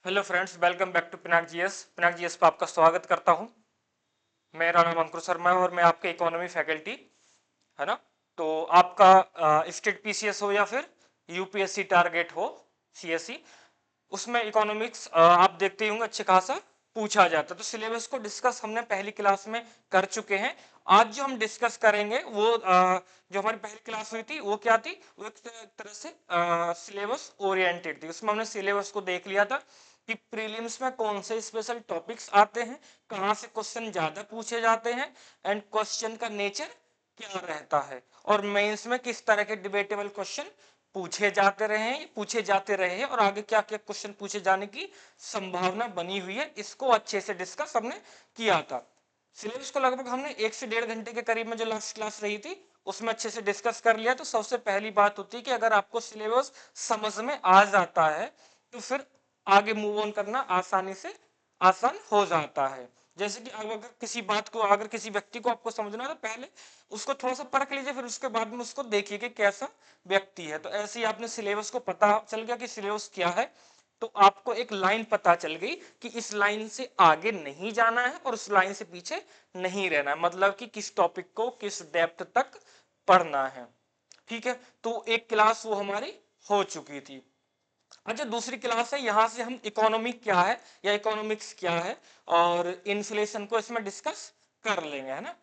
Hello friends, welcome back to Pinak GS. Pinak GS पर आपका स्वागत करता हूं। मेरा नाम अंकुर शर्मा है और मैं आपके इकोनॉमी फैकल्टी है ना। तो आपका स्टेट पीसीएस हो या फिर यूपीएससी टारगेट हो, सीएससी, उसमें इकोनॉमिक्स आप देखते ही होंगे अच्छे खासा पूछा जाता है। तो सिलेबस को डिस्कस हमने पहली क्लास में कर चुके हैं। आज जो हम डिस्कस करेंगे वो जो हमारी पहली क्लास हुई थी वो क्या थी, वो एक तरह से सिलेबस ओरिएंटेड थी। उसमें हमने सिलेबस को देख लिया था कि प्रीलिम्स में कौन से स्पेशल टॉपिक्स आते हैं, कहाँ से क्वेश्चन ज्यादा पूछे जाते हैं एंड क्वेश्चन का नेचर क्या रहता है, और मेंस में किस तरह के डिबेटेबल क्वेश्चन पूछे जाते रहे हैं और आगे क्या क्या क्वेश्चन पूछे जाने की संभावना बनी हुई है, इसको अच्छे से डिस्कस हमने किया था। सिलेबस को लगभग हमने 1 से 1.5 घंटे के करीब में जो लास्ट क्लास रही थी उसमें अच्छे से डिस्कस कर लिया। तो सबसे पहली बात होती है कि अगर आपको सिलेबस समझ में आ जाता है तो फिर आगे मूव ऑन करना आसान हो जाता है। जैसे कि अगर किसी बात को, अगर किसी व्यक्ति को आपको समझना है तो पहले उसको थोड़ा सा परख लीजिए, फिर उसके बाद में उसको देखिए कि कैसा व्यक्ति है। तो ऐसे ही आपने सिलेबस को पता चल गया कि सिलेबस क्या है, तो आपको एक लाइन पता चल गई कि इस लाइन से आगे नहीं जाना है और उस लाइन से पीछे नहीं रहना है, मतलब कि किस टॉपिक को किस डेप्थ तक पढ़ना है। ठीक है, तो एक क्लास वो हमारी हो चुकी थी। अच्छा, दूसरी क्लास है, यहां से हम इकोनॉमी क्या है या इकोनॉमिक्स क्या है और इन्फ्लेशन को इसमें डिस्कस कर लेंगे, है ना।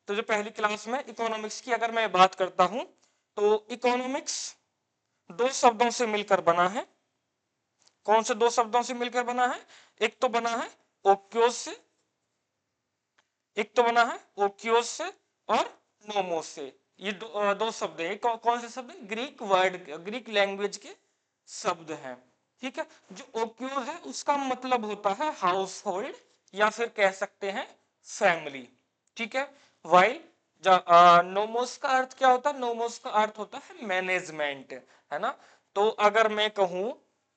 तो जो पहली क्लास में इकोनॉमिक्स की अगर मैं बात करता हूं तो इकोनॉमिक्स दो शब्दों से मिलकर बना है। कौन से दो शब्दों से मिलकर बना है? एक तो बना है ओक्योस से, एक तो बना है ओक्योस से और नोमोस से। ये दो शब्द है। कौन से शब्द है? ग्रीक वर्ड, ग्रीक लैंग्वेज के शब्द हैं। ठीक है, जो ओक्योस है उसका मतलब होता है हाउस होल्ड या फिर कह सकते हैं फैमिली। ठीक है, वाइल नोमोस का अर्थ क्या होता है? नोमोस का अर्थ होता है मैनेजमेंट, है ना। तो अगर मैं कहूं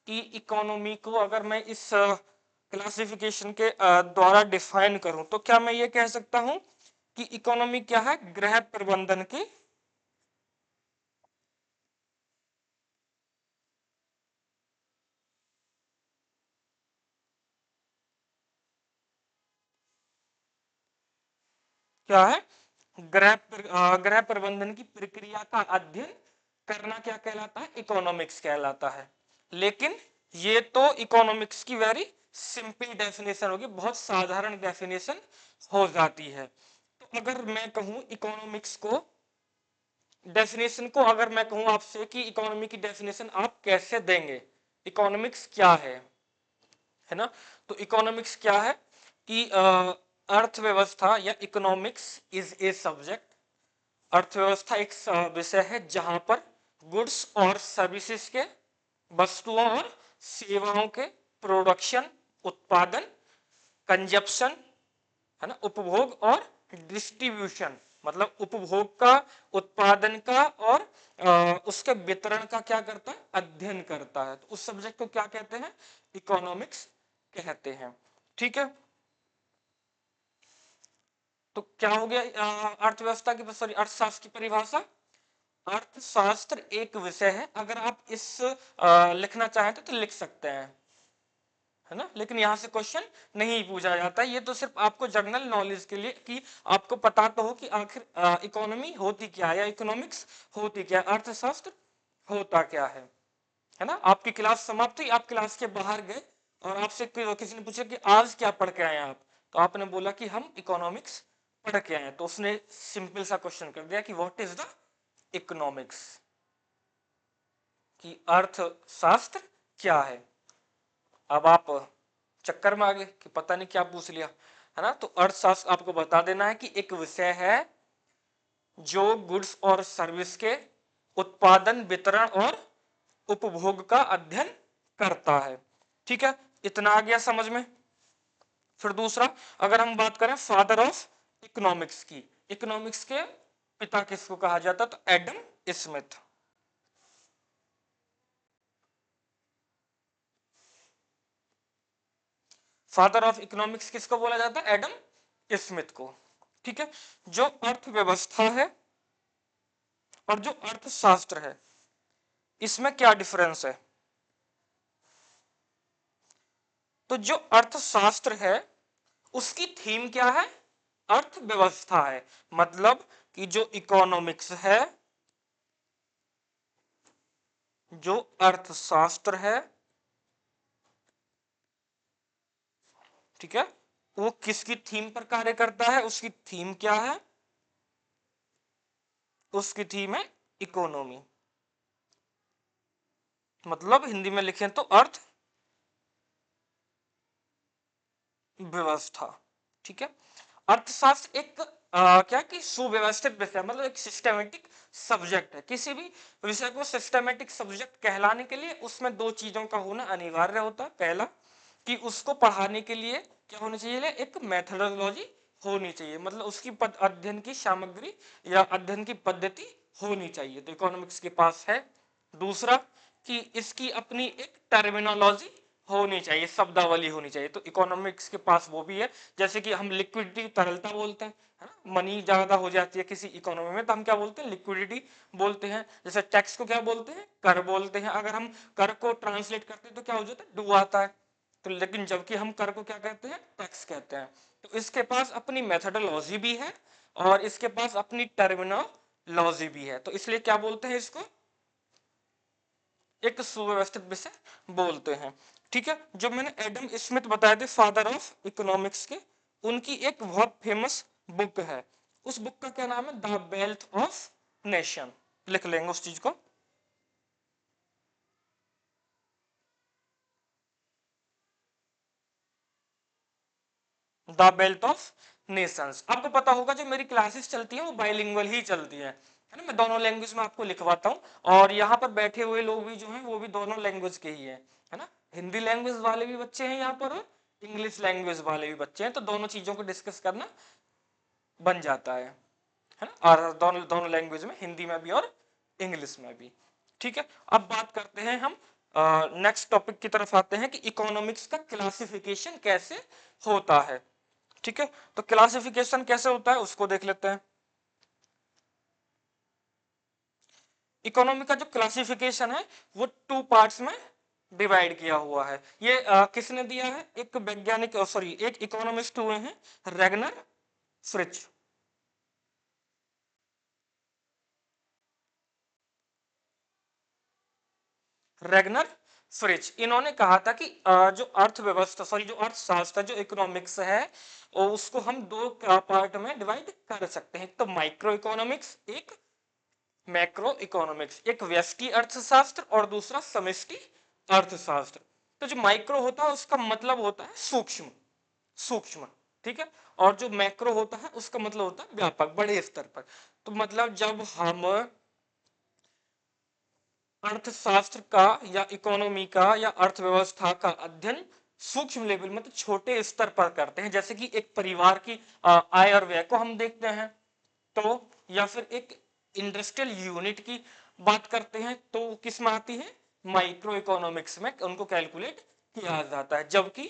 कि इकोनॉमी को अगर मैं इस क्लासिफिकेशन के द्वारा डिफाइन करूं तो क्या मैं ये कह सकता हूं कि इकोनॉमी क्या है? गृह प्रबंधन की क्या है? गृह प्रबंधन की प्रक्रिया का अध्ययन करना क्या कहलाता है? इकोनॉमिक्स कहलाता है। लेकिन ये तो इकोनॉमिक्स की वेरी सिंपल डेफिनेशन होगी, बहुत साधारण डेफिनेशन हो जाती है। तो अगर मैं कहूं इकोनॉमिक्स को डेफिनेशन को, अगर मैं कहूं आपसे कि इकोनॉमी की डेफिनेशन आप कैसे देंगे, इकोनॉमिक्स क्या है ना। तो इकोनॉमिक्स क्या है कि अर्थव्यवस्था या इकोनॉमिक्स इज ए सब्जेक्ट। अर्थव्यवस्था एक विषय है जहां पर गुड्स और सर्विसेज के, वस्तुओं और सेवाओं के प्रोडक्शन, उत्पादन, कंजप्शन, है ना, उपभोग और डिस्ट्रीब्यूशन, मतलब उपभोग का, उत्पादन का और उसके वितरण का क्या करता है? अध्ययन करता है। तो उस सब्जेक्ट को क्या कहते हैं? इकोनॉमिक्स कहते हैं। ठीक है, तो क्या हो गया अर्थव्यवस्था की, सॉरी, अर्थशास्त्र की परिभाषा। अर्थशास्त्र एक विषय है, अगर आप इस लिखना चाहते तो लिख सकते हैं, है ना, लेकिन यहां से क्वेश्चन नहीं पूछा जाता। ये तो सिर्फ आपको जनरल नॉलेज के लिए कि आपको पता तो हो कि आखिर इकोनॉमी होती क्या है या इकोनॉमिक्स होती क्या है, अर्थशास्त्र होता क्या है ना। आपकी क्लास समाप्त हुई, आप क्लास के बाहर गए और आपसे किसी ने पूछा कि आज क्या पढ़ के आए आप, तो आपने बोला कि हम इकोनॉमिक्स पढ़ के आए, तो उसने सिंपल सा क्वेश्चन कर दिया कि व्हाट इज द इकोनॉमिक्स, कि अर्थशास्त्र क्या है। अब आप चक्कर में आ गए कि पता नहीं क्या पूछ लिया, है ना। तो अर्थशास्त्र आपको बता देना है कि एक विषय है जो गुड्स और सर्विस के उत्पादन, वितरण और उपभोग का अध्ययन करता है। ठीक है, इतना आ गया समझ में। फिर दूसरा, अगर हम बात करें फादर ऑफ इकोनॉमिक्स की, इकोनॉमिक्स के पिता किसको कहा जाता? तो Adam Smith. Father of economics किसको बोला जाता है? एडम स्मिथ को। ठीक है, जो अर्थव्यवस्था है और जो अर्थशास्त्र है, इसमें क्या डिफरेंस है? तो जो अर्थशास्त्र है उसकी थीम क्या है? अर्थव्यवस्था है। मतलब कि जो इकोनॉमिक्स है, जो अर्थशास्त्र है, ठीक है, वो किसकी थीम पर कार्य करता है? उसकी थीम क्या है? उसकी थीम है इकोनॉमी। मतलब हिंदी में लिखें तो अर्थ व्यवस्था। ठीक है, अर्थशास्त्र एक क्या कि सुव्यवस्थित विषय, मतलब एक सिस्टमेटिक सब्जेक्ट है। किसी भी विषय को सिस्टमेटिक सब्जेक्ट कहलाने के लिए उसमें दो चीजों का होना अनिवार्य होता है। पहला कि उसको पढ़ाने के लिए क्या होनी चाहिए? एक मेथोडोलॉजी होनी चाहिए, मतलब उसकी अध्ययन की सामग्री या अध्ययन की पद्धति होनी चाहिए, तो इकोनॉमिक्स के पास है। दूसरा कि इसकी अपनी एक टर्मिनोलॉजी होनी चाहिए, शब्दावली होनी चाहिए, तो इकोनॉमिक्स के पास वो भी है। जैसे कि हम लिक्विडिटी, तरलता बोलते हैं, है ना, मनी ज्यादा हो जाती है किसी इकोनॉमी में तो हम क्या बोलते हैं? लिक्विडिटी बोलते हैं। जैसे टैक्स को क्या बोलते हैं? कर बोलते हैं। अगर हम कर को ट्रांसलेट करते हैं तो क्या हो जाता है? डू आता है। तो लेकिन जबकि हम कर को क्या कहते हैं? टैक्स कहते हैं। तो इसके पास अपनी मेथोडोलॉजी भी है और इसके पास अपनी टर्मिनोलॉजी भी है, तो इसलिए क्या बोलते हैं इसको? एक सुव्यवस्थित विषय बोलते हैं। ठीक है, जो मैंने एडम स्मिथ बताए थे फादर ऑफ इकोनॉमिक्स के, उनकी एक बहुत फेमस बुक है, उस बुक का क्या नाम है? The wealth of nation. लिख लेंगे उस चीज को। The wealth of Nations. आपको पता होगा जो मेरी क्लासेस चलती है वो बाइलिंगुअल ही चलती है ना, मैं दोनों लैंग्वेज में आपको लिखवाता हूँ, और यहाँ पर बैठे हुए लोग भी जो हैं वो भी दोनों लैंग्वेज के ही है ना, हिंदी लैंग्वेज वाले भी बच्चे हैं यहाँ पर और इंग्लिश लैंग्वेज वाले भी बच्चे हैं, तो दोनों चीजों को डिस्कस करना बन जाता है ना, और दोनों दोनों लैंग्वेज में, हिंदी में भी और इंग्लिश में भी। ठीक है, अब बात करते हैं हम नेक्स्ट टॉपिक की तरफ आते हैं कि इकोनॉमिक्स का क्लासिफिकेशन कैसे होता है। ठीक है, तो क्लासिफिकेशन कैसे होता है उसको देख लेते हैं। इकोनॉमी का जो क्लासिफिकेशन है वो टू पार्ट्स में डिवाइड किया हुआ है। ये किसने दिया है? एक वैज्ञानिक, सॉरी एक इकोनॉमिस्ट हुए हैं, रेगनर फ्रिच। रेगनर फ्रिच, इन्होंने कहा था कि जो अर्थव्यवस्था, सॉरी जो अर्थशास्त्र, जो इकोनॉमिक्स है, और उसको हम दो पार्ट में डिवाइड कर सकते हैं, एक तो माइक्रो इकोनॉमिक्स, एक मैक्रो इकोनॉमिक्स, एक व्यष्टि अर्थशास्त्र और दूसरा समष्टि अर्थशास्त्र। तो जो माइक्रो होता है उसका मतलब होता है सूक्ष्म, सूक्ष्म, ठीक है, और जो मैक्रो होता है उसका मतलब होता है व्यापक, बड़े स्तर पर। तो मतलब जब हम अर्थशास्त्र का या इकोनॉमी का या अर्थव्यवस्था का अध्ययन सूक्ष्म लेवल, मतलब छोटे स्तर पर करते हैं, जैसे कि एक परिवार की आय और व्यय को हम देखते हैं, तो या फिर एक इंडस्ट्रियल यूनिट की बात करते हैं, तो किस में आती है? माइक्रो इकोनॉमिक्स में उनको कैलकुलेट किया जाता है। जबकि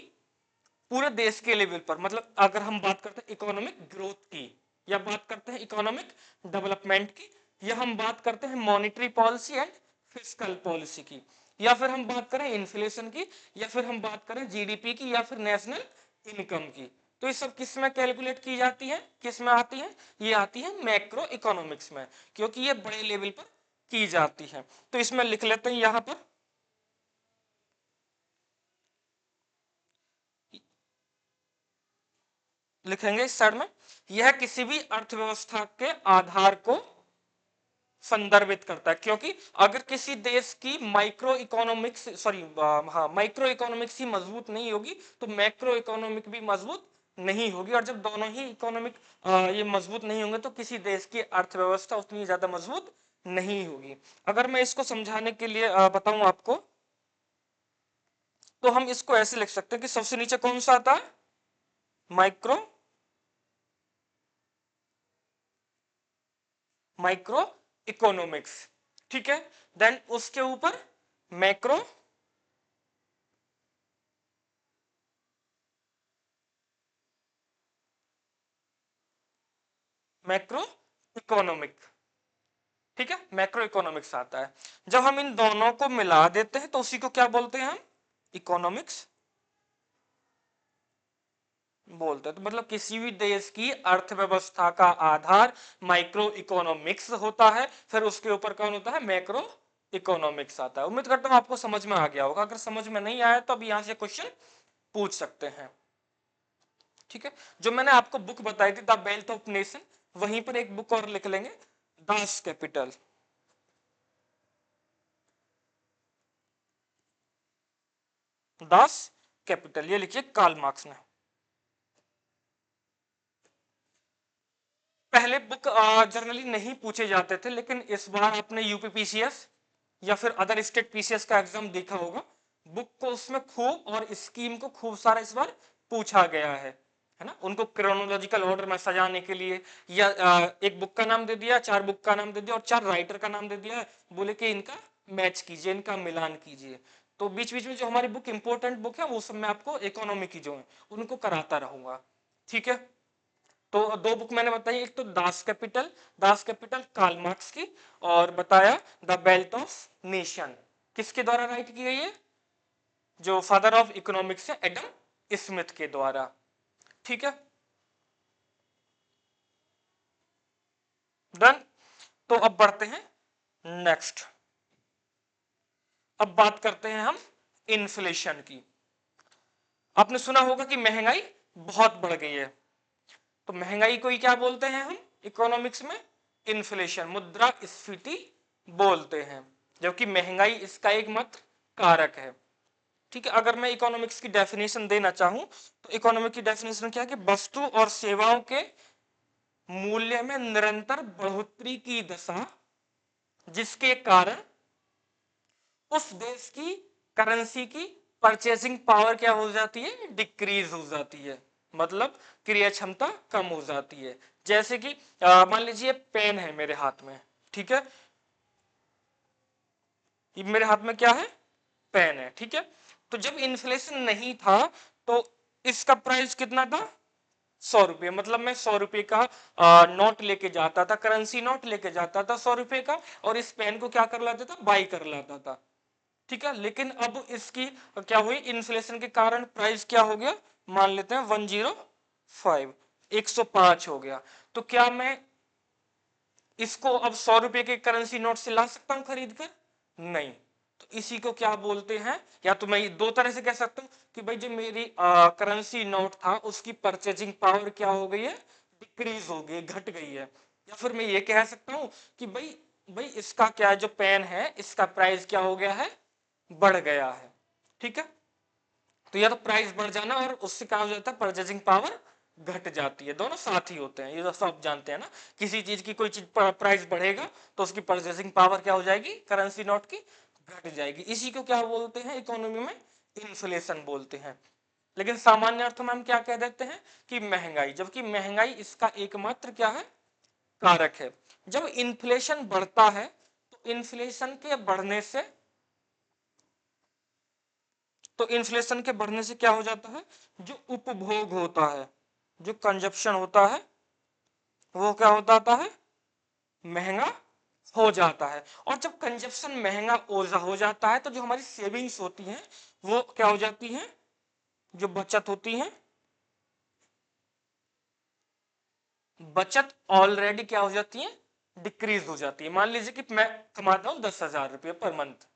पूरे देश के लेवल पर, मतलब अगर हम बात करते हैं इकोनॉमिक ग्रोथ की, या बात करते हैं इकोनॉमिक डेवलपमेंट की, या हम बात करते हैं monetary policy and fiscal policy की, या फिर हम बात करें इन्फ्लेशन की, या फिर हम बात करें जीडीपी की, या फिर नेशनल इनकम की, तो ये सब किस में कैलकुलेट की जाती है? किस में आती है? ये आती है मैक्रो इकोनॉमिक्स में, क्योंकि ये बड़े लेवल पर की जाती है। तो इसमें लिख लेते हैं यहां पर, लिखेंगे इस साइड में, यह किसी भी अर्थव्यवस्था के आधार को संदर्भित करता है, क्योंकि अगर किसी देश की माइक्रो इकोनॉमिक्स, सॉरी हाँ, माइक्रो इकोनॉमिक्स ही मजबूत नहीं होगी तो मैक्रो इकोनॉमिक भी मजबूत नहीं होगी, और जब दोनों ही इकोनॉमिक ये मजबूत नहीं होंगे तो किसी देश की अर्थव्यवस्था उतनी ज्यादा मजबूत नहीं होगी। अगर मैं इसको समझाने के लिए बताऊं आपको, तो हम इसको ऐसे लिख सकते हैं कि सबसे नीचे कौन सा आता है? माइक्रो, माइक्रो इकोनॉमिक्स, ठीक है, देन उसके ऊपर मैक्रो, मैक्रो इकोनॉमिक, ठीक है, मैक्रो इकोनॉमिक्स आता है। जब हम इन दोनों को मिला देते हैं तो उसी को क्या बोलते हैं हम? इकोनॉमिक्स बोलते हैं। तो मतलब किसी भी देश की अर्थव्यवस्था का आधार माइक्रो इकोनॉमिक्स होता है, फिर उसके ऊपर कौन होता है, मैक्रो इकोनॉमिक्स आता है। उम्मीद करता हूं आपको समझ में आ गया होगा। अगर समझ में नहीं आया तो अब यहां से क्वेश्चन पूछ सकते हैं। ठीक है, जो मैंने आपको बुक बताई थी द वेल्थ ऑफ नेशन, वहीं पर एक बुक और लिख लेंगे, दास कैपिटल। दास कैपिटल ये लिखिए कार्ल मार्क्स ने। पहले बुक जनरली नहीं पूछे जाते थे, लेकिन इस बार आपने यूपीपीसीएस या फिर अदर स्टेट पीसीएस का एग्जाम देखा होगा, बुक को उसमें खूब और स्कीम को खूब सारा इस बार पूछा गया है ना। उनको क्रोनोलॉजिकल ऑर्डर में सजाने के लिए, या एक बुक का नाम दे दिया, 4 बुक का नाम दे दिया और 4 राइटर का नाम दे दिया, बोले कि इनका मैच कीजिए, इनका मिलान कीजिए। तो बीच बीच में जो हमारी बुक इंपॉर्टेंट बुक है वो सब मैं आपको इकोनॉमी की जो है उनको कराता रहूंगा। ठीक है, तो 2 बुक मैंने बताई, एक तो दास कैपिटल कार्ल मार्क्स की, और बताया द वेल्थ ऑफ नेशन किसके द्वारा राइट की गई है, जो फादर ऑफ इकोनॉमिक्स है एडम स्मिथ के द्वारा। ठीक है, डन। तो अब बढ़ते हैं नेक्स्ट। अब बात करते हैं हम इन्फ्लेशन की। आपने सुना होगा कि महंगाई बहुत बढ़ गई है, तो महंगाई को ही क्या बोलते हैं हम इकोनॉमिक्स में, इन्फ्लेशन, मुद्रास्फीति बोलते हैं, जबकि महंगाई इसका एक मात्र कारक है। ठीक है, अगर मैं इकोनॉमिक्स की डेफिनेशन देना चाहूं तो इकोनॉमिक की डेफिनेशन क्या है कि वस्तु और सेवाओं के मूल्य में निरंतर बढ़ोतरी की दशा, जिसके कारण उस देश की करेंसी की परचेसिंग पावर क्या हो जाती है, डिक्रीज हो जाती है, मतलब क्रिया क्षमता कम हो जाती है। जैसे कि मान लीजिए पेन है मेरे हाथ में, ठीक है, ये मेरे हाथ में क्या है, पेन है, ठीक है। तो जब इन्फ्लेशन नहीं था तो इसका प्राइस कितना था, 100 रुपये। मतलब मैं 100 रुपये का नोट लेके जाता था, करेंसी नोट लेके जाता था 100 रुपये का, और इस पेन को क्या कर लाता था, बाई कर लाता था। ठीक है, लेकिन अब इसकी क्या हुई, इन्फ्लेशन के कारण प्राइस क्या हो गया, मान लेते हैं 105, 105 हो गया। तो क्या मैं इसको अब 100 रुपये के करेंसी नोट से ला सकता हूं खरीद कर, नहीं। तो इसी को क्या बोलते हैं, या तो मैं 2 तरह से कह सकता हूं कि भाई जो मेरी करेंसी नोट था उसकी परचेजिंग पावर क्या हो गई है, डिक्रीज हो गई, घट गई है। या फिर मैं ये कह सकता हूं कि भाई भाई इसका क्या है, जो पेन है इसका प्राइस क्या हो गया है, बढ़ गया है। ठीक है, तो या तो प्राइस बढ़ जाना और उससे क्या हो जाता है, परचेजिंग पावर घट जाती है, दोनों साथ ही होते हैं, ये तो सब जानते हैं ना। किसी चीज की कोई चीज प्राइस बढ़ेगा तो उसकी परचेसिंग पावर क्या हो जाएगी, करेंसी नोट की घट जाएगी। इसी को क्या बोलते हैं इकोनॉमी में, इन्फ्लेशन बोलते हैं। लेकिन सामान्य अर्थों में हम क्या कह देते हैं कि महंगाई, जबकि महंगाई इसका एकमात्र क्या है, कारक है। जब इन्फ्लेशन बढ़ता है तो इन्फ्लेशन के बढ़ने से, तो इन्फ्लेशन के बढ़ने से क्या हो जाता है, जो उपभोग होता है, जो कंजप्शन होता है, वो क्या होता है, महंगा हो जाता है। और जब कंजप्शन महंगा हो जाता है तो जो हमारी सेविंग्स होती हैं वो क्या हो जाती हैं, जो बचत होती है, बचत ऑलरेडी क्या हो जाती है, डिक्रीज हो जाती है। मान लीजिए कि मैं कमाता हूं 10,000 रुपये पर मंथ,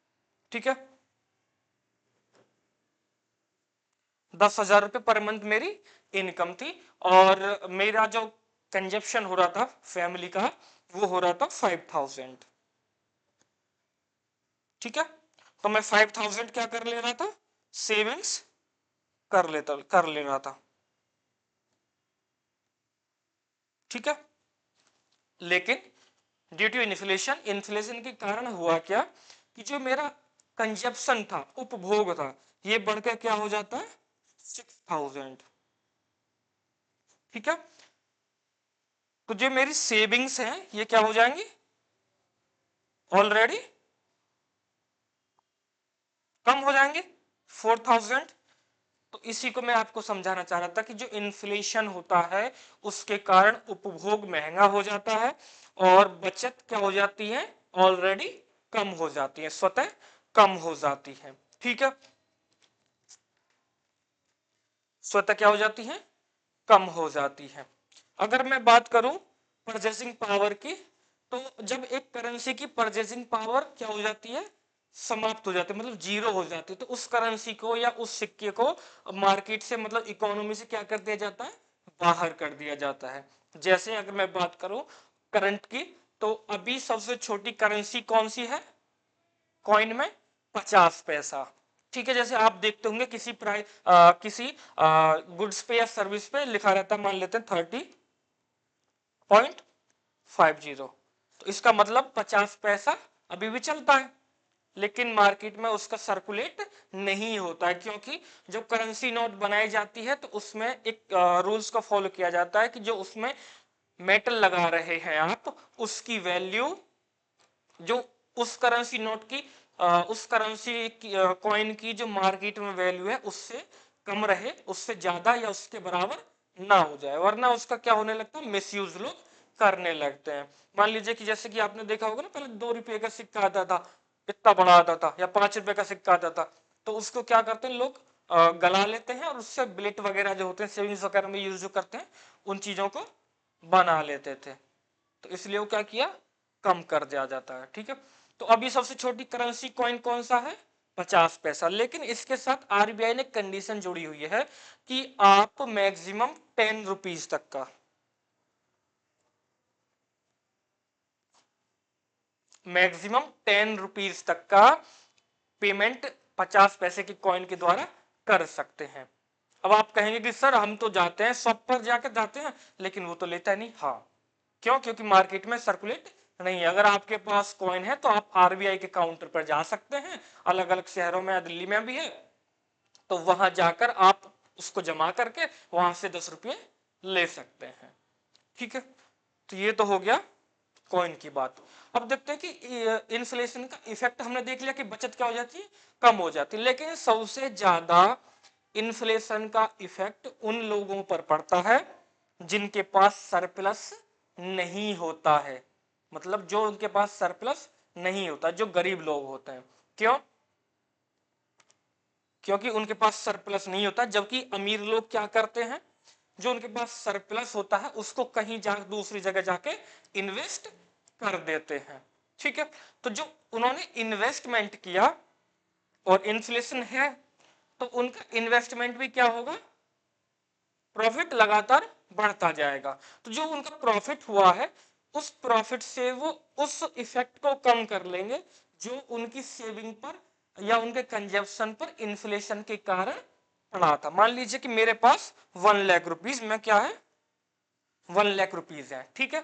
ठीक है, 10,000 रुपये पर मंथ मेरी इनकम थी, और मेरा जो कंजप्शन हो रहा था फैमिली का वो हो रहा था 5,000। ठीक है, तो मैं 5,000 क्या कर ले रहा था, सेविंग्स कर ले रहा था। ठीक है, लेकिन ड्यू टू इन्फ्लेशन, इन्फ्लेशन के कारण हुआ क्या कि जो मेरा कंजप्शन था, उपभोग था, ये बढ़कर क्या हो जाता है 6,000। ठीक है, तो जो मेरी सेविंग्स हैं ये क्या हो जाएंगी, ऑलरेडी कम हो जाएंगे 4,000। तो इसी को मैं आपको समझाना चाह रहा था कि जो इन्फ्लेशन होता है उसके कारण उपभोग महंगा हो जाता है और बचत क्या हो जाती है, ऑलरेडी कम हो जाती है, स्वतः कम हो जाती है। ठीक है, स्वतः क्या हो जाती है, कम हो जाती है। अगर मैं बात करूं परचेसिंग पावर की, तो जब एक करेंसी की परचेसिंग पावर क्या हो जाती है, समाप्त हो जाती है, मतलब जीरो हो जाती है, तो उस करेंसी को या उस सिक्के को मार्केट से मतलब इकोनॉमी से क्या कर दिया जाता है, बाहर कर दिया जाता है। जैसे अगर मैं बात करूं करंट की, तो अभी सबसे छोटी करेंसी कौन सी है कॉइन में, 50 पैसा। ठीक है, जैसे आप देखते होंगे किसी गुड्स पे या सर्विस पे लिखा रहता है, मान लेते हैं 30.50, तो इसका मतलब 50 पैसा अभी भी चलता है, लेकिन मार्केट में उसका सर्कुलेट नहीं होता है, क्योंकि जब करेंसी नोट बनाई जाती है तो उसमें एक रूल्स को फॉलो किया जाता है कि जो उसमें मेटल लगा रहे हैं आप, उसकी वैल्यू जो उस करेंसी नोट की उस करेंसी कॉइन की जो मार्केट में वैल्यू है उससे कम रहे, उससे ज्यादा या उसके बराबर ना हो जाए, वरना उसका क्या होने लगता है, मिसयूज लोग करने लगते हैं। मान लीजिए कि जैसे कि आपने देखा होगा ना, पहले 2 रुपए का सिक्का आता था, इतना बड़ा आता था, या 5 रुपए का सिक्का आता था, तो उसको क्या करते हैं लोग, गला लेते हैं और उससे बिलेट वगैरह जो होते हैं सेविंग्स वगैरह में यूज जो करते हैं, उन चीजों को बना लेते थे, तो इसलिए वो क्या किया, कम कर दिया जाता है। ठीक है, तो अभी सबसे छोटी करेंसी कॉइन कौन सा है, 50 पैसा, लेकिन इसके साथ आरबीआई ने कंडीशन जोड़ी हुई है कि आप मैक्सिमम 10 रुपीज तक का, मैक्सिमम 10 रुपीज तक का पेमेंट 50 पैसे की कॉइन के द्वारा कर सकते हैं। अब आप कहेंगे कि सर हम तो जाते हैं शॉप पर जाकर जाते हैं, लेकिन वो तो लेता नहीं। हाँ, क्यों, क्योंकि मार्केट में सर्कुलेट नहीं है। अगर आपके पास कॉइन है तो आप आरबीआई के काउंटर पर जा सकते हैं, अलग अलग शहरों में, दिल्ली में भी है, तो वहां जाकर आप उसको जमा करके वहां से 10 रुपये ले सकते हैं। ठीक है, तो ये तो हो गया कॉइन की बात। अब देखते हैं कि इन्फ्लेशन का इफेक्ट हमने देख लिया कि बचत क्या हो जाती है, कम हो जाती है, लेकिन सबसे ज्यादा इन्फ्लेशन का इफेक्ट उन लोगों पर पड़ता है जिनके पास सरप्लस नहीं होता है, मतलब जो उनके पास सरप्लस नहीं होता, जो गरीब लोग होते हैं। क्यों, क्योंकि उनके पास सरप्लस नहीं होता, जबकि अमीर लोग क्या करते हैं, जो उनके पास सरप्लस होता है उसको कहीं दूसरी जगह जाके इन्वेस्ट कर देते हैं। ठीक है, तो जो उन्होंने इन्वेस्टमेंट किया और इन्फ्लेशन है, तो उनका इन्वेस्टमेंट भी क्या होगा, प्रॉफिट लगातार बढ़ता जाएगा, तो जो उनका प्रॉफिट हुआ है उस प्रॉफिट से वो उस इफेक्ट को कम कर लेंगे जो उनकी सेविंग पर या उनके कंजप्शन पर इन्फ्लेशन के कारण पड़ा था। मान लीजिए कि मेरे पास 1 लाख रुपीज में क्या है, 1 लाख रुपीज है। ठीक है,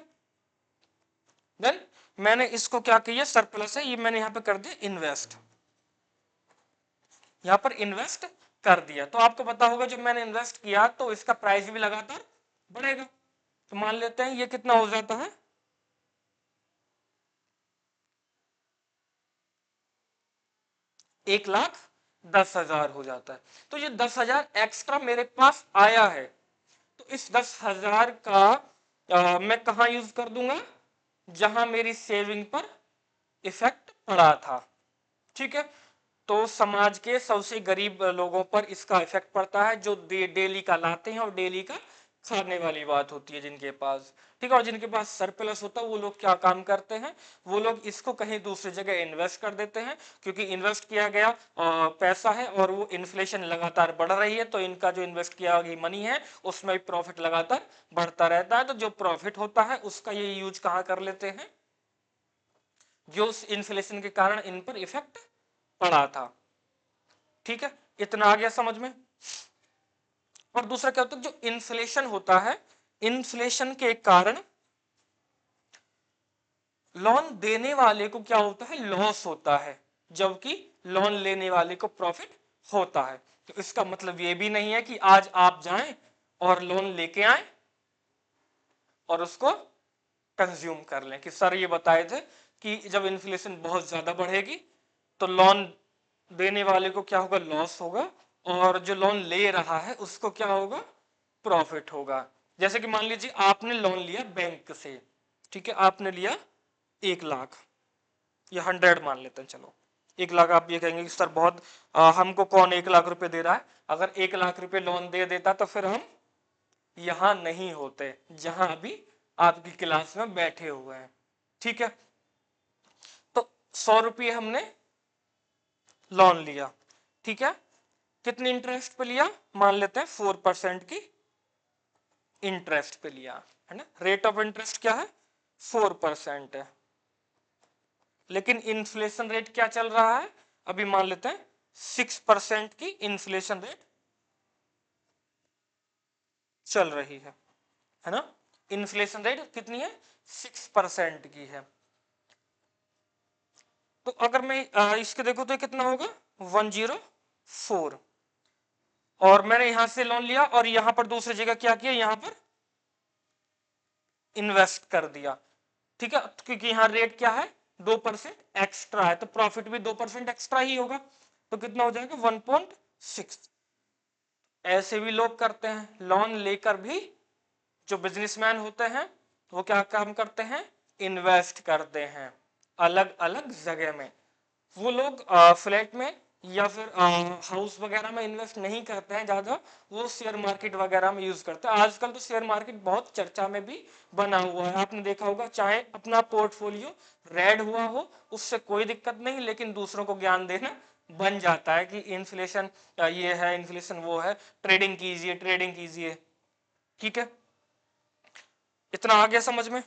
देन मैंने इसको क्या किया, सरप्लस है, ये मैंने यहां पे कर दिया इन्वेस्ट, यहां पर इन्वेस्ट कर दिया, तो आपको पता होगा जब मैंने इन्वेस्ट किया तो इसका प्राइस भी लगातार बढ़ेगा। तो मान लेते हैं ये कितना हो जाता है, 1,10,000 हो जाता है। तो ये 10,000 एक्स्ट्रा मेरे पास आया है, तो इस 10,000 का मैं कहा यूज कर दूंगा, जहां मेरी सेविंग पर इफेक्ट पड़ा था। ठीक है, तो समाज के सबसे गरीब लोगों पर इसका इफेक्ट पड़ता है, जो डेली का लाते हैं और डेली का खाने वाली बात होती है जिनके पास। ठीक है, और जिनके पास सरप्लस होता है वो लोग क्या काम करते हैं, वो लोग इसको कहीं दूसरी जगह इन्वेस्ट कर देते हैं, क्योंकि इन्वेस्ट किया गया पैसा है और वो इन्फ्लेशन लगातार बढ़ रही है, तो इनका जो इन्वेस्ट किया गई मनी है उसमें भी प्रॉफिट लगातार बढ़ता रहता है, तो जो प्रॉफिट होता है उसका ये यूज कहाँ कर लेते हैं, जो इन्फ्लेशन के कारण इन पर इफेक्ट पड़ा था। ठीक है, इतना आ गया समझ में। और दूसरा क्या होता है, जो इन्फ्लेशन होता है, इन्फ्लेशन के कारण लोन देने वाले को क्या होता है, लॉस होता है, जबकि लोन लेने वाले को प्रॉफिट होता है। तो इसका मतलब ये भी नहीं है कि आज आप जाएं और लोन लेके आए और उसको कंज्यूम कर लें, कि सर ये बताए थे कि जब इन्फ्लेशन बहुत ज्यादा बढ़ेगी तो लोन देने वाले को क्या होगा, लॉस होगा, और जो लोन ले रहा है उसको क्या होगा, प्रॉफिट होगा। जैसे कि मान लीजिए आपने लोन लिया बैंक से, ठीक है, आपने लिया 1 लाख या 100 मान लेते हैं, चलो 1 लाख। आप ये कहेंगे कि सर बहुत हमको कौन 1 लाख रुपए दे रहा है, अगर 1 लाख रुपए लोन दे देता तो फिर हम यहां नहीं होते जहां अभी आपकी क्लास में बैठे हुए हैं। ठीक है, तो 100 रुपये हमने लोन लिया। ठीक है, कितनी इंटरेस्ट पे लिया, मान लेते हैं 4% की इंटरेस्ट पे लिया, है ना। रेट ऑफ इंटरेस्ट क्या है, 4% है। लेकिन इन्फ्लेशन रेट क्या चल रहा है, अभी मान लेते हैं 6% की इन्फ्लेशन रेट चल रही है ना। इन्फ्लेशन रेट कितनी है, 6% की है। तो अगर मैं इसके देखो तो कितना होगा, 104। और मैंने यहां से लोन लिया और यहां पर दूसरी जगह क्या किया, यहां पर इन्वेस्ट कर दिया। ठीक है, क्योंकि यहां रेट क्या है, 2% एक्स्ट्रा है, तो प्रॉफिट भी 2% एक्स्ट्रा ही होगा। तो कितना हो जाएगा, 1.6। ऐसे भी लोग करते हैं, लोन लेकर भी जो बिजनेसमैन होते हैं वो क्या काम करते हैं, इन्वेस्ट करते हैं अलग अलग जगह में। वो लोग फ्लैट में या फिर हाउस वगैरह में इन्वेस्ट नहीं करते हैं ज्यादा, वो शेयर मार्केट वगैरह में यूज करते हैं। आजकल तो शेयर मार्केट बहुत चर्चा में भी बना हुआ है, आपने देखा होगा। चाहे अपना पोर्टफोलियो रेड हुआ हो उससे कोई दिक्कत नहीं, लेकिन दूसरों को ज्ञान देना बन जाता है कि इन्फ्लेशन ये है, इन्फ्लेशन वो है, ट्रेडिंग कीजिए, ट्रेडिंग कीजिए। ठीक है, इतना आ गया समझ में।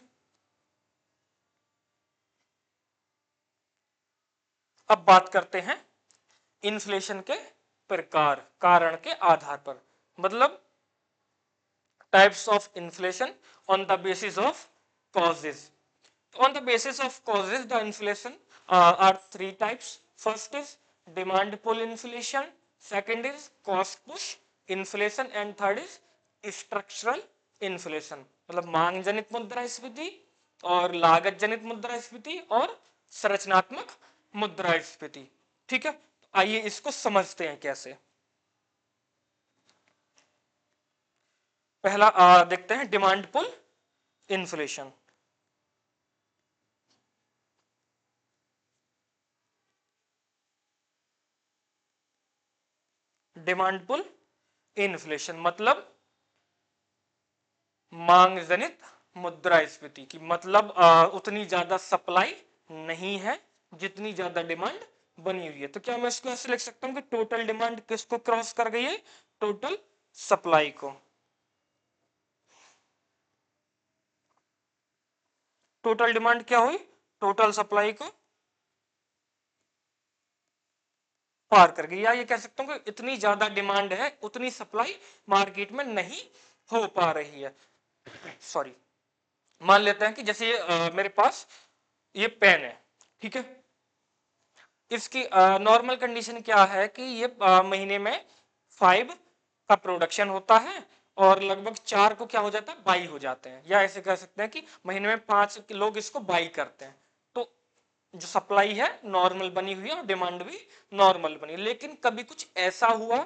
अब बात करते हैं इन्फ्लेशन के प्रकार, कारण के आधार पर, मतलब types of inflation on the basis of causes. On the basis of causes, the inflation are three types. First is demand pull inflation, second is cost push inflation, and third is structural inflation। मतलब मांग जनित मुद्रास्फीति और लागत जनित मुद्रास्फीति और संरचनात्मक मुद्रास्फीति। ठीक है, आइए इसको समझते हैं कैसे। पहला देखते हैं demand pull inflation. Demand pull inflation मतलब मांग जनित मुद्रास्फीति की, मतलब उतनी ज्यादा सप्लाई नहीं है जितनी ज्यादा डिमांड बनी हुई है। तो क्या मैं इसको ऐसे लिख सकता हूं कि टोटल डिमांड किसको क्रॉस कर गई है, टोटल सप्लाई को। टोटल डिमांड क्या हुई, टोटल सप्लाई को पार कर गई। या ये कह सकता हूं कि इतनी ज्यादा डिमांड है उतनी सप्लाई मार्केट में नहीं हो पा रही है। सॉरी, मान लेते हैं कि जैसे मेरे पास ये पेन है। ठीक है, इसकी नॉर्मल कंडीशन क्या है कि ये महीने में 5 का प्रोडक्शन होता है और लगभग 4 को क्या हो जाता है, बाई हो जाते हैं। या ऐसे कह सकते हैं कि महीने में 5 लोग इसको बाई करते हैं। तो जो सप्लाई है नॉर्मल बनी हुई है और डिमांड भी नॉर्मल बनी। लेकिन कभी कुछ ऐसा हुआ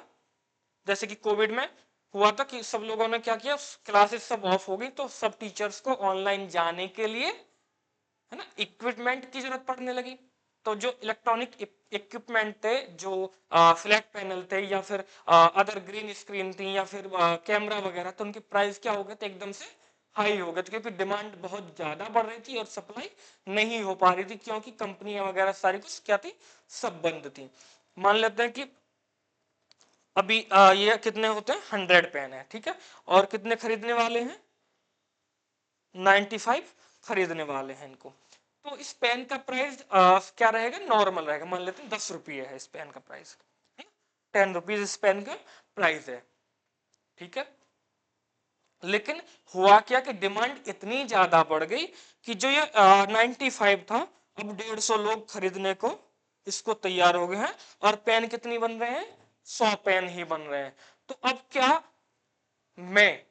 जैसे कि कोविड में हुआ था कि सब लोगों ने क्या किया, क्लासेस सब ऑफ हो गई, तो सब टीचर्स को ऑनलाइन जाने के लिए, है ना, इक्विपमेंट की जरूरत पड़ने लगी। तो जो इलेक्ट्रॉनिक इक्विपमेंट थे, जो फ्लैट पैनल थे या फिर अदर ग्रीन स्क्रीन थी या फिर कैमरा वगैरह, तो उनके प्राइस क्या हो गए थे, एकदम से हाई हो गए थे, क्योंकि डिमांड बहुत ज्यादा बढ़ रही थी और सप्लाई नहीं हो पा रही थी, क्योंकि कंपनियां वगैरह सारी कुछ क्या थी, सब बंद थी। मान लेते हैं कि अभी ये कितने होते हैं, 100 पेन है। ठीक है, और कितने खरीदने वाले हैं, 95 खरीदने वाले हैं इनको। तो इस पेन का प्राइस क्या रहेगा, नॉर्मल रहेगा। मान लेते हैं 10 रुपये है इस पेन का प्राइस, 10 रुपीज इस पेन का प्राइस है। ठीक है, लेकिन हुआ क्या कि डिमांड इतनी ज्यादा बढ़ गई कि जो ये 95 था, अब 150 लोग खरीदने को इसको तैयार हो गए हैं, और पेन कितनी बन रहे हैं, 100 पेन ही बन रहे हैं। तो अब क्या मैं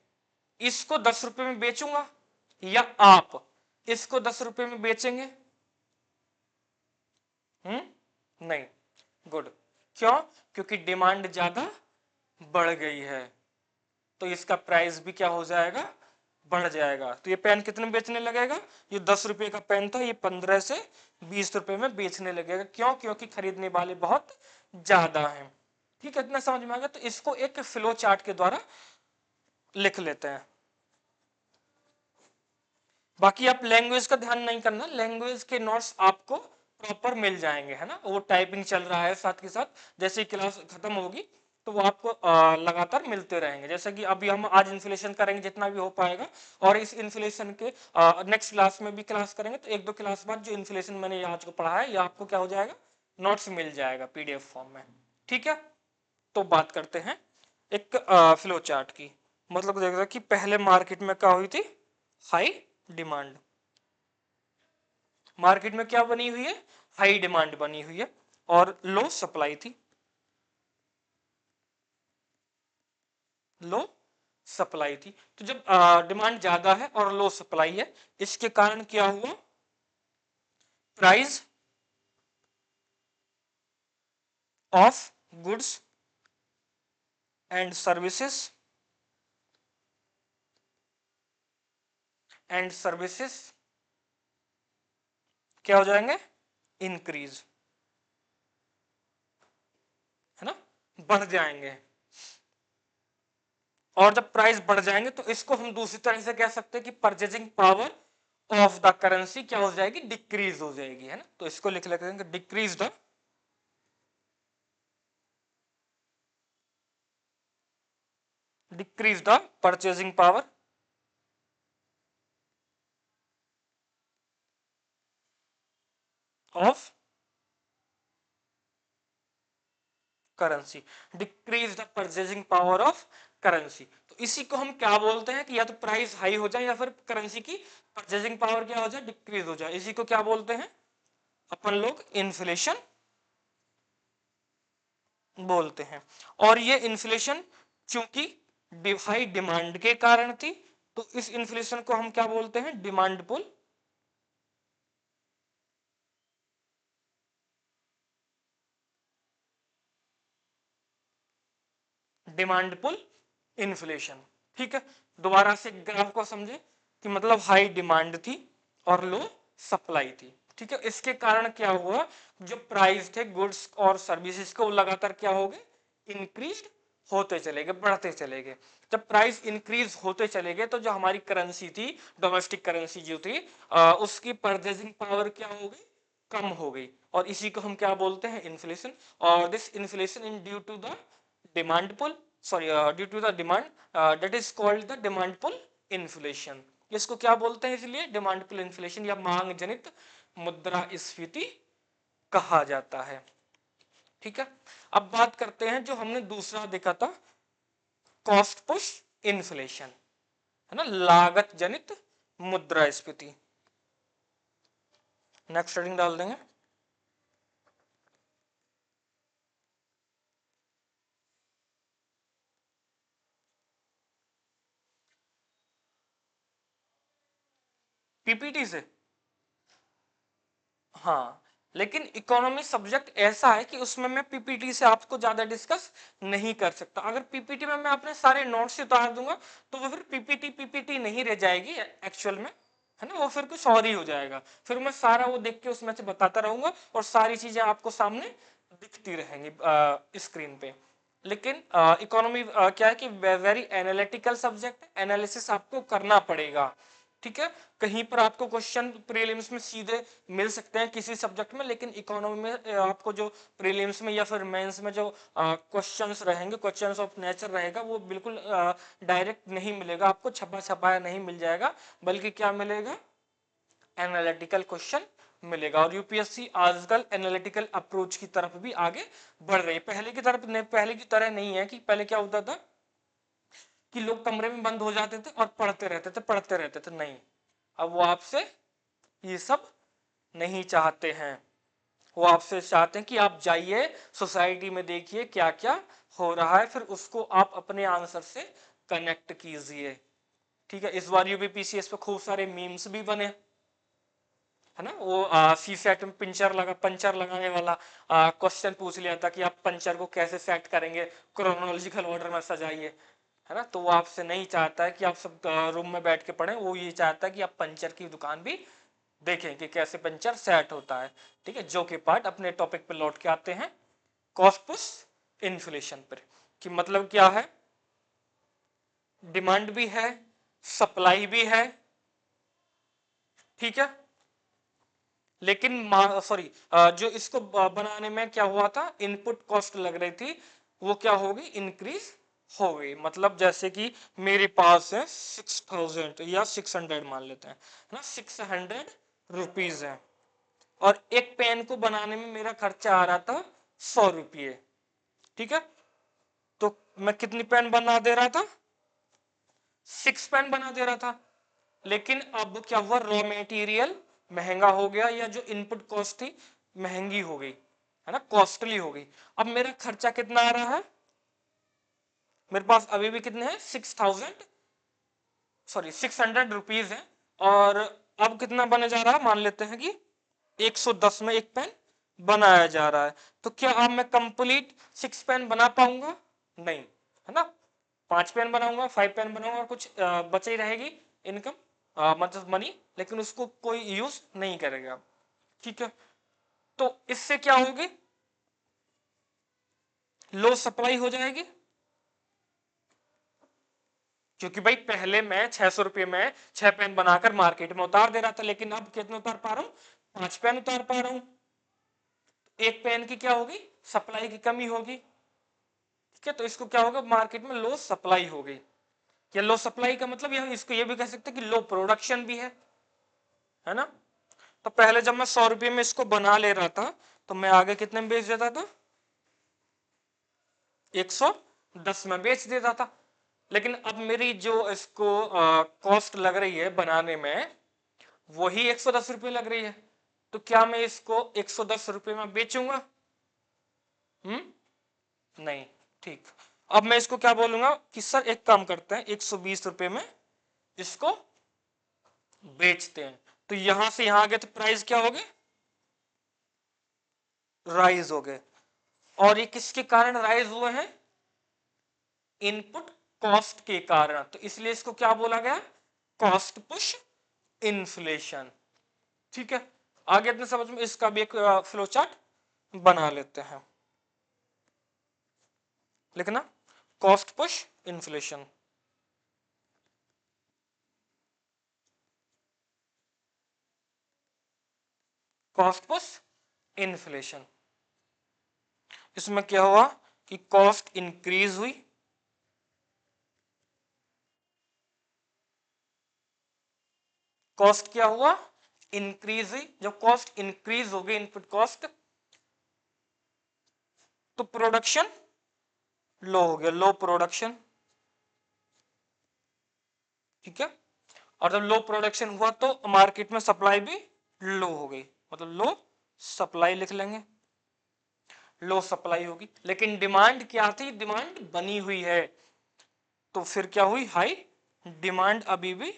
इसको 10 रुपए में बेचूंगा या आप इसको 10 रुपए में बेचेंगे, नहीं, गुड। क्यों, क्योंकि डिमांड ज्यादा बढ़ गई है, तो इसका प्राइस भी क्या हो जाएगा, बढ़ जाएगा। तो ये पेन कितने में बेचने लगेगा, ये 10 रुपए का पेन था, ये 15 से 20 रुपए में बेचने लगेगा। क्यों, क्योंकि खरीदने वाले बहुत ज्यादा हैं। ठीक है, इतना समझ में आ गया। तो इसको एक फ्लो चार्ट के द्वारा लिख लेते हैं। बाकी आप लैंग्वेज का ध्यान नहीं करना, लैंग्वेज के नोट्स आपको प्रॉपर मिल जाएंगे, है ना। वो टाइपिंग चल रहा है साथ के साथ, जैसे ही क्लास खत्म होगी तो वो आपको लगातार मिलते रहेंगे। जैसे कि अभी हम आज इन्फ्लेशन करेंगे जितना भी हो पाएगा, और इस इन्फ्लेशन के नेक्स्ट क्लास में भी क्लास करेंगे, तो एक दो क्लास बाद जो इन्फ्लेशन मैंने आज को पढ़ा है ये आपको क्या हो जाएगा, नोट्स मिल जाएगा पीडीएफ फॉर्म में। ठीक है, तो बात करते हैं एक फ्लो चार्ट की। मतलब देखो कि पहले मार्केट में क्या हुई थी, हाई डिमांड। मार्केट में क्या बनी हुई है, हाई डिमांड बनी हुई है, और लो सप्लाई थी, लो सप्लाई थी। तो जब डिमांड ज्यादा है और लो सप्लाई है, इसके कारण क्या हुआ, price of goods and services क्या हो जाएंगे, इंक्रीज, है ना, बढ़ जाएंगे। और जब प्राइस बढ़ जाएंगे तो इसको हम दूसरी तरह से कह सकते हैं कि purchasing power of the currency क्या हो जाएगी, डिक्रीज हो जाएगी, है ना। तो इसको लिख लेते हैं, decrease the purchasing power of currency, decrease the purchasing power of currency. तो इसी को हम क्या बोलते हैं कि या तो प्राइस हाई हो जाए या फिर करेंसी की परचेजिंग पावर क्या हो जाए, डिक्रीज हो जाए। इसी को क्या बोलते हैं अपन लोग, इन्फ्लेशन बोलते हैं। और ये इन्फ्लेशन चूंकि हाई डिमांड के कारण थी, तो इस इन्फ्लेशन को हम क्या बोलते हैं, डिमांड पुल इन्फ्लेशन। ठीक है, दोबारा से ग्राफ को समझे कि मतलब हाई डिमांड थी और लो सप्लाई थी। ठीक है, इसके कारण क्या हुआ, जो प्राइस थे गुड्स और सर्विसेज के, वो लगातार क्या हो गए, इंक्रीज होते चले गए, बढ़ते चले गए। जब प्राइस इंक्रीज होते चले गए तो जो हमारी करेंसी थी, डोमेस्टिक करेंसी जो थी, उसकी परचेजिंग पावर क्या हो गई, कम हो गई। और इसी को हम क्या बोलते हैं, इन्फ्लेशन। और this inflation in due to the demand pull, sorry due to the demand, that is called the demand pull inflation. इसको क्या बोलते हैं इसलिए, डिमांड पुल इन्फ्लेशन या मांग जनित मुद्रास्फीति कहा जाता है। ठीक है, अब बात करते हैं जो हमने दूसरा देखा था, कॉस्ट पुश इन्फ्लेशन, है ना, लागत जनित मुद्रास्फीति। नेक्स्ट हेडिंग डाल देंगे, पीपीटी से। हाँ, लेकिन इकोनॉमी सब्जेक्ट ऐसा है कि उसमें मैं पीपीटी से आपको ज्यादा डिस्कस नहीं कर सकता। अगर पीपीटी में मैं अपने सारे नोट्स उतार दूंगा तो वो फिर पीपीटी पीपीटी नहीं रह जाएगी एक्चुअल में, है ना, वो फिर कुछ और ही हो जाएगा। फिर मैं सारा वो देख के उसमें से बताता रहूंगा और सारी चीजें आपको सामने दिखती रहेंगी स्क्रीन पे। लेकिन इकोनॉमी क्या है कि वेरी एनालिटिकल सब्जेक्ट है, एनालिसिस आपको करना पड़ेगा। ठीक है, कहीं पर आपको क्वेश्चन प्रीलिम्स में सीधे मिल सकते हैं किसी सब्जेक्ट में, लेकिन इकोनॉमी में आपको जो प्रीलिम्स में या फिर मेंस में जो क्वेश्चंस रहेंगे, क्वेश्चंस ऑफ नेचर रहेगा, वो बिल्कुल डायरेक्ट नहीं मिलेगा आपको, छपा छपाया नहीं मिल जाएगा, बल्कि क्या मिलेगा, एनालिटिकल क्वेश्चन मिलेगा। और यूपीएससी आजकल एनालिटिकल अप्रोच की तरफ भी आगे बढ़ रही है, पहले की तरफ नहीं, पहले की तरह नहीं है कि पहले क्या होता था कि लोग कमरे में बंद हो जाते थे और पढ़ते रहते थे, नहीं। अब वो आपसे ये सब नहीं चाहते हैं, वो आपसे चाहते हैं कि आप जाइए सोसाइटी में, देखिए क्या क्या हो रहा है, फिर उसको आप अपने आंसर से कनेक्ट कीजिए। ठीक है, इस बार यूपीपीसीएस पे खूब सारे मीम्स भी बने, है ना। वो सी सेट में पंचर लगाने वाला क्वेश्चन पूछ लिया था कि आप पंचर को कैसे सेट करेंगे, क्रोनोलॉजिकल ऑर्डर में सजाइए, है ना। तो वो आपसे नहीं चाहता है कि आप सब रूम में बैठ के पढ़ें, वो ये चाहता है कि आप पंचर की दुकान भी देखें कि कैसे पंचर सेट होता है। ठीक है, जो कि पार्ट अपने टॉपिक पे लौट के आते हैं, कॉस्ट पुश इन्फ्लेशन पर, कि मतलब क्या है डिमांड भी है, सप्लाई भी है, ठीक है। लेकिन सॉरी, जो इसको बनाने में क्या हुआ था, इनपुट कॉस्ट लग रही थी, वो क्या होगी, इंक्रीज हो गई। मतलब जैसे कि मेरे पास है 6000 या 600 मान लेते हैं ना, 600 रुपीज है, और एक पेन को बनाने में मेरा खर्चा आ रहा था 100 रुपये, ठीक है। तो मैं कितनी पेन बना दे रहा था, 6 पेन बना दे रहा था। लेकिन अब क्या हुआ, रॉ मटेरियल महंगा हो गया, या जो इनपुट कॉस्ट थी महंगी हो गई, है ना, कॉस्टली हो गई। अब मेरा खर्चा कितना आ रहा है, मेरे पास अभी भी कितने हैं, 600 रुपीज है, और अब कितना बने जा रहा है, मान लेते हैं कि 110 में एक पेन बनाया जा रहा है। तो क्या अब मैं कंप्लीट 6 पेन बना पाऊंगा, नहीं, है ना। 5 पेन बनाऊंगा, 5 पेन बनाऊंगा, और कुछ बच ही रहेगी इनकम, मतलब मनी, लेकिन उसको कोई यूज नहीं करेगा, ठीक है। तो इससे क्या होगी, लो सप्लाई हो जाएगी, क्योंकि भाई पहले मैं 600 रुपये में 6 पेन बनाकर मार्केट में उतार दे रहा था, लेकिन अब कितने उतार पा रहा हूं, 5 पेन उतार पा रहा हूं। एक पेन की क्या होगी, सप्लाई की कमी होगी, ठीक है। तो इसको क्या होगा, मार्केट में लो सप्लाई हो गई। या लो सप्लाई का मतलब यह, इसको ये भी कह सकते हैं कि लो प्रोडक्शन भी है ना। तो पहले जब मैं 100 रुपये में इसको बना ले रहा था, तो मैं आगे कितने में बेच देता था, 110 में बेच देता था। लेकिन अब मेरी जो इसको कॉस्ट लग रही है बनाने में, वही 110 रुपये लग रही है। तो क्या मैं इसको 110 रुपये में बेचूंगा, नहीं, ठीक। अब मैं इसको क्या बोलूंगा कि सर एक काम करते हैं, 120 रुपये में इसको बेचते हैं। तो यहां से यहां गए तो प्राइस क्या हो गए, राइज हो गए। और ये किसके कारण राइज हुए हैं, इनपुट कॉस्ट के कारण। तो इसलिए इसको क्या बोला गया, कॉस्ट पुश इन्फ्लेशन, ठीक है। आगे अपने समझ में इसका भी एक फ्लो चार्ट बना लेते हैं, लिखना, cost push inflation. Cost push inflation, इसमें क्या हुआ कि कॉस्ट इंक्रीज हुई, कॉस्ट क्या हुआ, इंक्रीज हुई। जब कॉस्ट इंक्रीज हो गई, इनपुट कॉस्ट, तो प्रोडक्शन लो हो गया, लो प्रोडक्शन, ठीक है। और जब लो प्रोडक्शन हुआ तो मार्केट में सप्लाई भी लो हो गई, मतलब लो सप्लाई लिख लेंगे, लो सप्लाई होगी। लेकिन डिमांड क्या थी, डिमांड बनी हुई है, तो फिर क्या हुई, हाई डिमांड अभी भी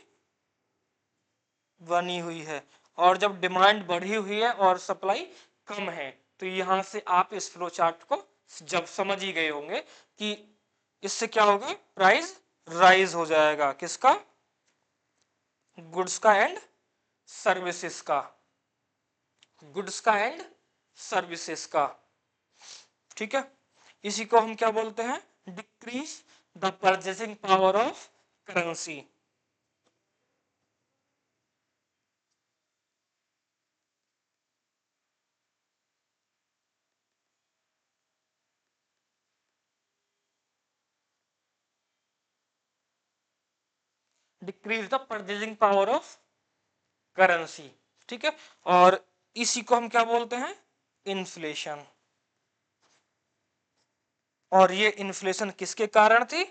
बनी हुई है। और जब डिमांड बढ़ी हुई है और सप्लाई कम है, तो यहां से आप इस फ्लो चार्ट को जब समझ ही गए होंगे कि इससे क्या होगा, प्राइस राइज हो जाएगा, किसका, गुड्स का एंड सर्विसेज का, गुड्स का एंड सर्विसेज का, ठीक है। इसी को हम क्या बोलते हैं, decrease the purchasing power of currency. Decrease the purchasing power of currency, ठीक है। और इसी को हम क्या बोलते हैं, इन्फ्लेशन। और ये इन्फ्लेशन किसके कारण थी,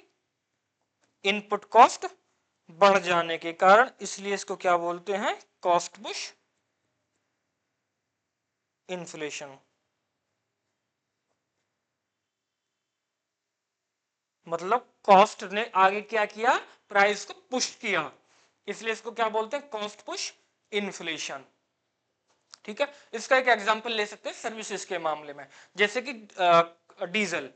इनपुट कॉस्ट बढ़ जाने के कारण, इसलिए इसको क्या बोलते हैं, कॉस्ट पुश इन्फ्लेशन। मतलब कॉस्ट ने आगे क्या किया, प्राइस को पुश किया, इसलिए इसको क्या बोलते हैं, कॉस्ट पुश इन्फ्लेशन, ठीक है। इसका एक एग्जांपल ले सकते हैं सर्विसेज के मामले में, जैसे कि डीजल,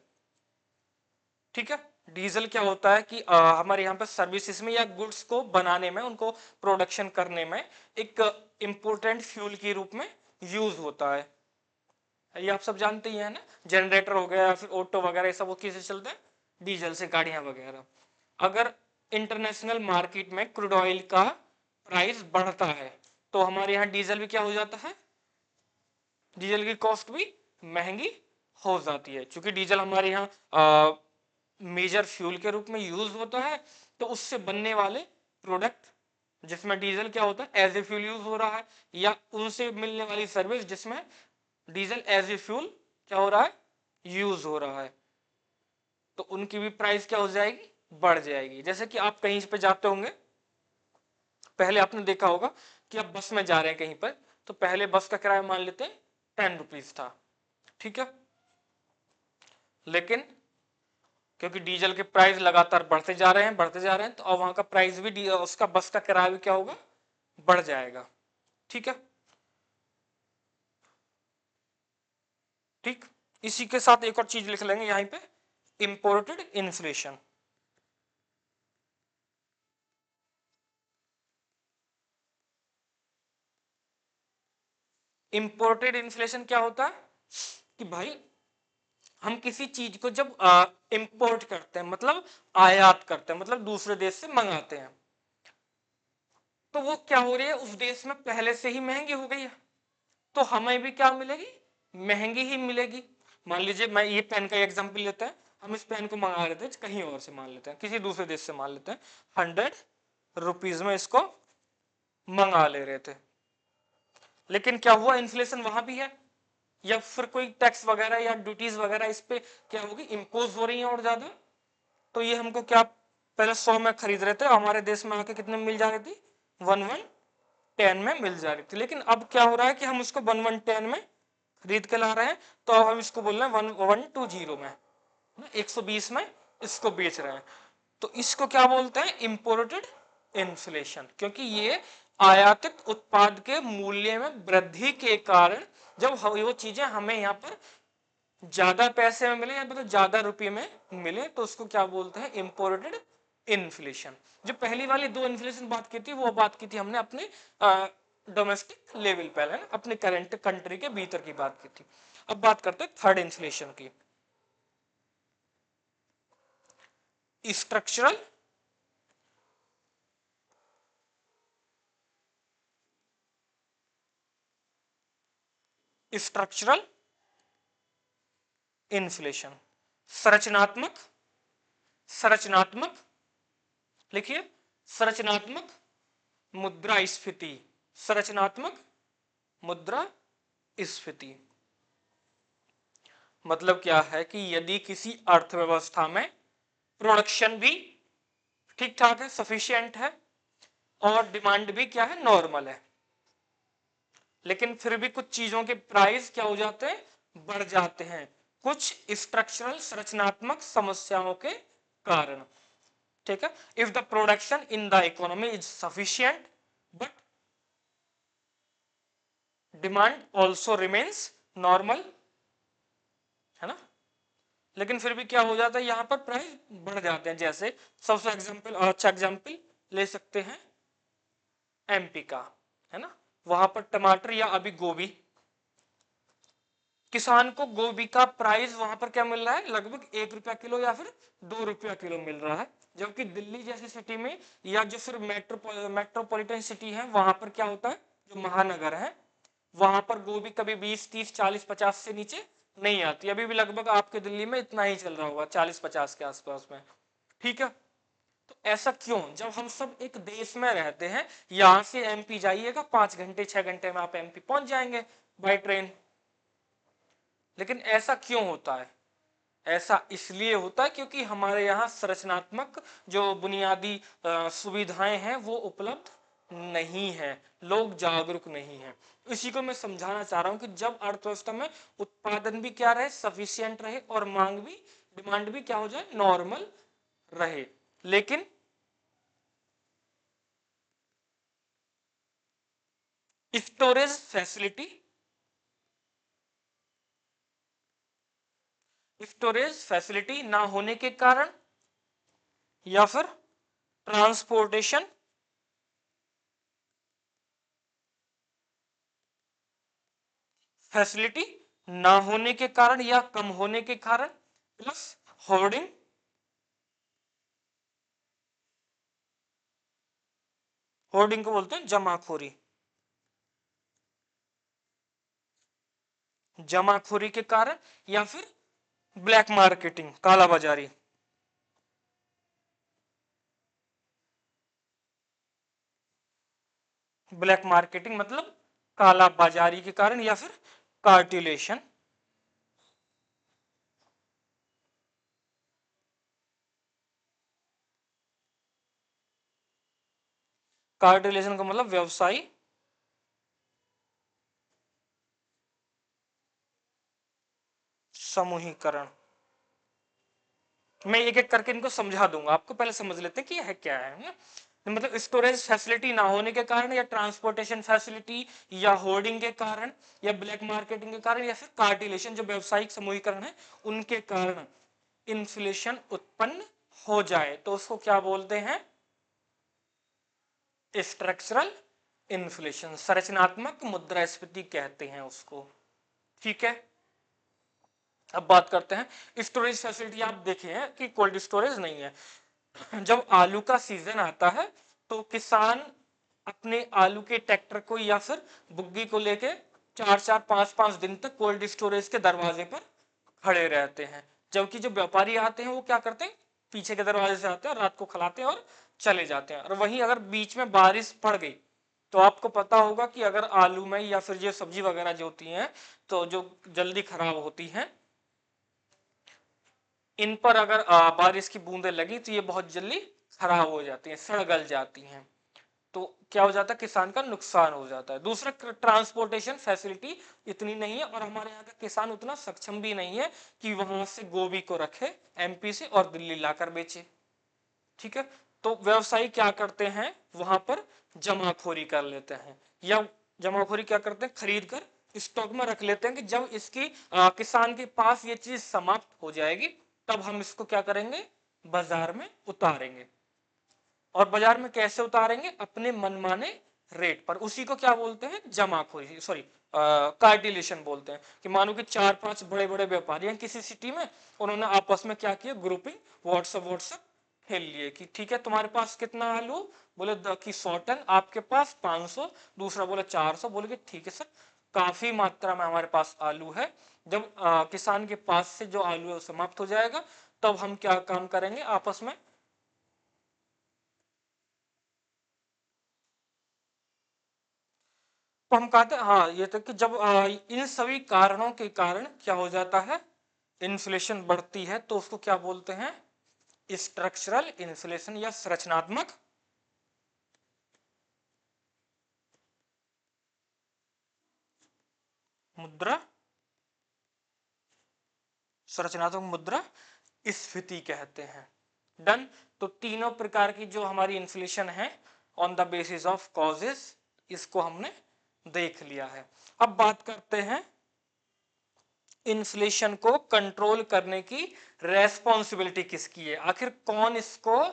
ठीक है। डीजल क्या होता है कि हमारे यहाँ पे सर्विसेज में या गुड्स को बनाने में, उनको प्रोडक्शन करने में एक इंपोर्टेंट फ्यूल के रूप में यूज होता है, ये आप सब जानते ही है ना। जनरेटर हो गया, फिर ऑटो वगैरह, ये सब वो किससे चलते हैं, डीजल से, गाड़ियां वगैरह। अगर इंटरनेशनल मार्केट में क्रूड ऑयल का प्राइस बढ़ता है तो हमारे यहाँ डीजल भी क्या हो जाता है, डीजल की कॉस्ट भी महंगी हो जाती है। क्योंकि डीजल हमारे यहाँ मेजर फ्यूल के रूप में यूज होता है तो उससे बनने वाले प्रोडक्ट जिसमें डीजल क्या होता है एज ए फ्यूल यूज हो रहा है, या उनसे मिलने वाली सर्विस जिसमें डीजल एज ए फ्यूल क्या हो रहा है, यूज हो रहा है, तो उनकी भी प्राइस क्या हो जाएगी, बढ़ जाएगी। जैसे कि आप कहीं पे जाते होंगे, पहले आपने देखा होगा कि आप बस में जा रहे हैं कहीं पर, तो पहले बस का किराया मान लेते हैं 10 रुपीज था, ठीक है, लेकिन क्योंकि डीजल के प्राइस लगातार बढ़ते जा रहे हैं तो अब वहां का प्राइस भी उसका बस का किराया भी क्या होगा, बढ़ जाएगा, ठीक है। ठीक, इसी के साथ एक और चीज लिख लेंगे यहीं पे, इंपोर्टेड इन्फ्लेशन। इंपोर्टेड इन्फ्लेशन क्या होता है कि भाई हम किसी चीज को जब इंपोर्ट करते हैं मतलब आयात करते हैं मतलब दूसरे देश से मंगाते हैं, तो वो क्या हो रही है उस देश में पहले से ही महंगी हो गई है, तो हमें भी क्या मिलेगी, महंगी ही मिलेगी। मान लीजिए मैं ये पेन का एग्जांपल लेते हैं, हम इस पेन को मंगा रहे थे कहीं और से, मान लेते हैं किसी दूसरे देश से, मान लेते हैं 100 रुपीज में इसको मंगा ले रहे थे, लेकिन क्या हुआ इन्फ्लेशन वहां भी है, या फिर कोई टैक्स वगैरह या ड्यूटीज वगैरह इस पे क्या होगी, इम्पोज हो रही है और ज्यादा, तो ये हमको क्या, पहले 100 में खरीद रहे थे, हमारे देश में आके कितने में मिल जा रही थी, 1110 में मिल जा रही थी, लेकिन अब क्या हो रहा है कि हम उसको 1110 में खरीद के ला रहे हैं, तो अब हम इसको बोल रहे हैं 1120 में, 120 में इसको बेच रहे हैं, तो इसको क्या बोलते हैं, इंपोर्टेड इन्फ्लेशन, क्योंकि ये आयातित उत्पाद के मूल्य में वृद्धि के कारण जब वो चीजें हमें यहाँ पर ज्यादा पैसे में मिले या मतलब ज्यादा रुपये में मिले तो उसको क्या बोलते हैं, इंपोर्टेड इन्फ्लेशन। जो पहली वाली दो इन्फ्लेशन बात की थी वो बात की थी हमने अपने डोमेस्टिक लेवल पहले ना, अपने करंट कंट्री के भीतर की बात की थी। अब बात करते हैं थर्ड इन्फ्लेशन की, स्ट्रक्चरल स्ट्रक्चरल इन्फ्लेशन, संरचनात्मक, संरचनात्मक लिखिए, संरचनात्मक मुद्रास्फीति, संरचनात्मक मुद्रास्फीति मतलब क्या है कि यदि किसी अर्थव्यवस्था में प्रोडक्शन भी ठीक ठाक है, सफिशिएंट है, और डिमांड भी क्या है, नॉर्मल है, लेकिन फिर भी कुछ चीजों के प्राइस क्या हो जाते हैं, बढ़ जाते हैं, कुछ स्ट्रक्चरल संरचनात्मक समस्याओं के कारण, ठीक है। If the production in the economy is sufficient but demand also remains normal, है ना, लेकिन फिर भी क्या हो जाता है, यहां पर प्राइस बढ़ जाते हैं। जैसे सबसे एग्जाम्पल, अच्छा एग्जाम्पल ले सकते हैं एमपी का, है ना, वहां पर टमाटर या अभी गोभी, किसान को गोभी का प्राइस वहां पर क्या मिल रहा है, लगभग 1 रुपया किलो या फिर 2 रुपया किलो मिल रहा है, जबकि दिल्ली जैसी सिटी में या जो फिर मेट्रोपॉलिटन सिटी है वहां पर क्या होता है, जो महानगर है वहां पर गोभी कभी 20 30 40 50 से नीचे नहीं आती, अभी भी लगभग आपके दिल्ली में इतना ही चल रहा होगा 40 50 के आसपास में, ठीक है। तो ऐसा क्यों, जब हम सब एक देश में रहते हैं, यहां से एमपी जाइएगा 5 घंटे 6 घंटे में आप एमपी पहुंच जाएंगे बाय ट्रेन, लेकिन ऐसा क्यों होता है, ऐसा इसलिए होता है क्योंकि हमारे यहाँ संरचनात्मक जो बुनियादी सुविधाएं हैं वो उपलब्ध नहीं है, लोग जागरूक नहीं है। इसी को मैं समझाना चाह रहा हूं कि जब अर्थव्यवस्था में उत्पादन भी क्या रहे, सफिशिएंट रहे, और मांग भी, डिमांड भी क्या हो जाए, नॉर्मल रहे, लेकिन स्टोरेज फैसिलिटी, स्टोरेज फैसिलिटी ना होने के कारण या फिर ट्रांसपोर्टेशन फैसिलिटी ना होने के कारण या कम होने के कारण, प्लस होर्डिंग होर्डिंग को बोलते हैं जमाखोरी। जमाखोरी के कारण या फिर ब्लैक मार्केटिंग, कालाबाजारी। ब्लैक मार्केटिंग मतलब काला बाजारी के कारण या फिर कार्टिलेशन। कार्टिलेशन का मतलब व्यवसायी समूहीकरण। मैं एक एक करके इनको समझा दूंगा, आपको पहले समझ लेते हैं कि यह क्या है ना? मतलब स्टोरेज फैसिलिटी ना होने के कारण, या ट्रांसपोर्टेशन फैसिलिटी, या होर्डिंग के कारण, या ब्लैक मार्केटिंग के कारण, या फिर कार्टिलेशन जो व्यवसायिक समूहीकरण है उनके कारण इन्फ्लेशन उत्पन्न हो जाए तो उसको क्या बोलते हैं? स्ट्रक्चरल इन्फ्लेशन, संरचनात्मक मुद्रास्फीति कहते हैं उसको। ठीक है, अब बात करते हैं स्टोरेज फैसिलिटी। आप देखें कि कोल्ड स्टोरेज नहीं है। जब आलू का सीजन आता है तो किसान अपने आलू के ट्रैक्टर को या फिर बुग्गी को लेके 4-4 5-5 दिन तक कोल्ड स्टोरेज के दरवाजे पर खड़े रहते हैं, जबकि जो व्यापारी आते हैं वो क्या करते हैं, पीछे के दरवाजे से आते हैं, रात को खिलाते हैं और चले जाते हैं। और वहीं अगर बीच में बारिश पड़ गई तो आपको पता होगा कि अगर आलू में या फिर ये सब्जी वगैरह जो होती हैं तो जो जल्दी खराब होती हैं, इन पर अगर बारिश की बूंदें लगी तो ये बहुत जल्दी खराब हो जाती हैं, सड़ गल जाती हैं। तो क्या हो जाता है, किसान का नुकसान हो जाता है। दूसरा, ट्रांसपोर्टेशन फैसिलिटी इतनी नहीं है और हमारे यहाँ का किसान उतना सक्षम भी नहीं है कि वहां से गोभी को रखे एमपी से और दिल्ली लाकर बेचे। ठीक है, तो व्यवसायी क्या करते हैं, वहां पर जमाखोरी कर लेते हैं, या जमाखोरी क्या करते हैं, खरीद कर स्टॉक में रख लेते हैं कि जब इसकी किसान के पास ये चीज समाप्त हो जाएगी तब हम इसको क्या करेंगे, बाजार में उतारेंगे। और बाजार में कैसे उतारेंगे, अपने मनमाने रेट पर। उसी को क्या बोलते हैं, जमाखोरी, सॉरी कार्टिलेशन बोलते हैं। कि मानो कि 4-5 बड़े बड़े व्यापारी हैं किसी सिटी में, उन्होंने आपस में क्या किया, ग्रुपिंग व्हाट्सएप खेल लिए कि ठीक है तुम्हारे पास कितना आलू, बोले कि 100 टन, आपके पास 500, दूसरा बोले 400, बोले कि ठीक है सर काफी मात्रा में हमारे पास आलू है। जब किसान के पास से जो आलू है वो समाप्त हो जाएगा तब हम क्या काम करेंगे, आपस में तो हम कहते हैं हाँ ये तक कि जब इन सभी कारणों के कारण क्या हो जाता है, इन्फ्लेशन बढ़ती है, तो उसको क्या बोलते हैं, स्ट्रक्चरल इन्फ्लेशन या संरचनात्मक मुद्रा, संरचनात्मक मुद्रा स्फीति कहते हैं। डन। तो तीनों प्रकार की जो हमारी इन्फ्लेशन है on the basis of causes, इसको हमने देख लिया है। अब बात करते हैं इन्फ्लेशन को कंट्रोल करने की रेस्पॉन्सिबिलिटी किसकी है, आखिर कौन इसको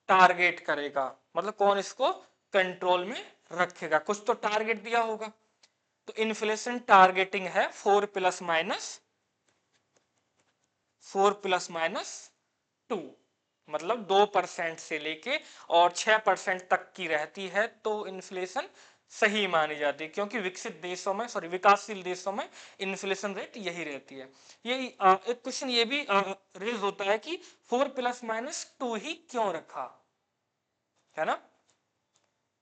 टारगेट करेगा, मतलब कौन इसको कंट्रोल में रखेगा। कुछ तो टारगेट दिया होगा, तो इन्फ्लेशन टारगेटिंग है 4 ± 2, मतलब 2% से लेके और 6% तक की रहती है तो इन्फ्लेशन सही मानी जाती है, क्योंकि विकसित देशों में, सॉरी विकासशील देशों में इन्फ्लेशन रेट यही रहती है। ये एक क्वेश्चन ये भी रेज होता है कि 4 ± 2 ही क्यों रखा है ना?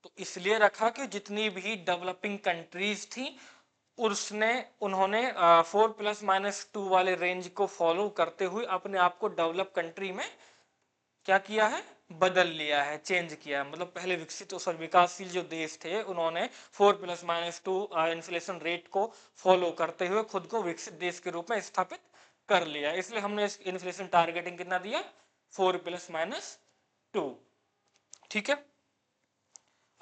तो इसलिए रखा कि जितनी भी डेवलपिंग कंट्रीज थी उसने उन्होंने 4 ± 2 वाले रेंज को फॉलो करते हुए अपने आप को डेवलप कंट्री में क्या किया है, बदल लिया है, चेंज किया है। मतलब पहले विकसित और विकासशील जो देश थे उन्होंने 4 ± 2 इन्फ्लेशन रेट को फॉलो करते हुए खुद को विकसित देश के रूप में स्थापित कर लिया, इसलिए हमने इस इन्फ्लेशन टारगेटिंग कितना दिया, 4 ± 2। ठीक है,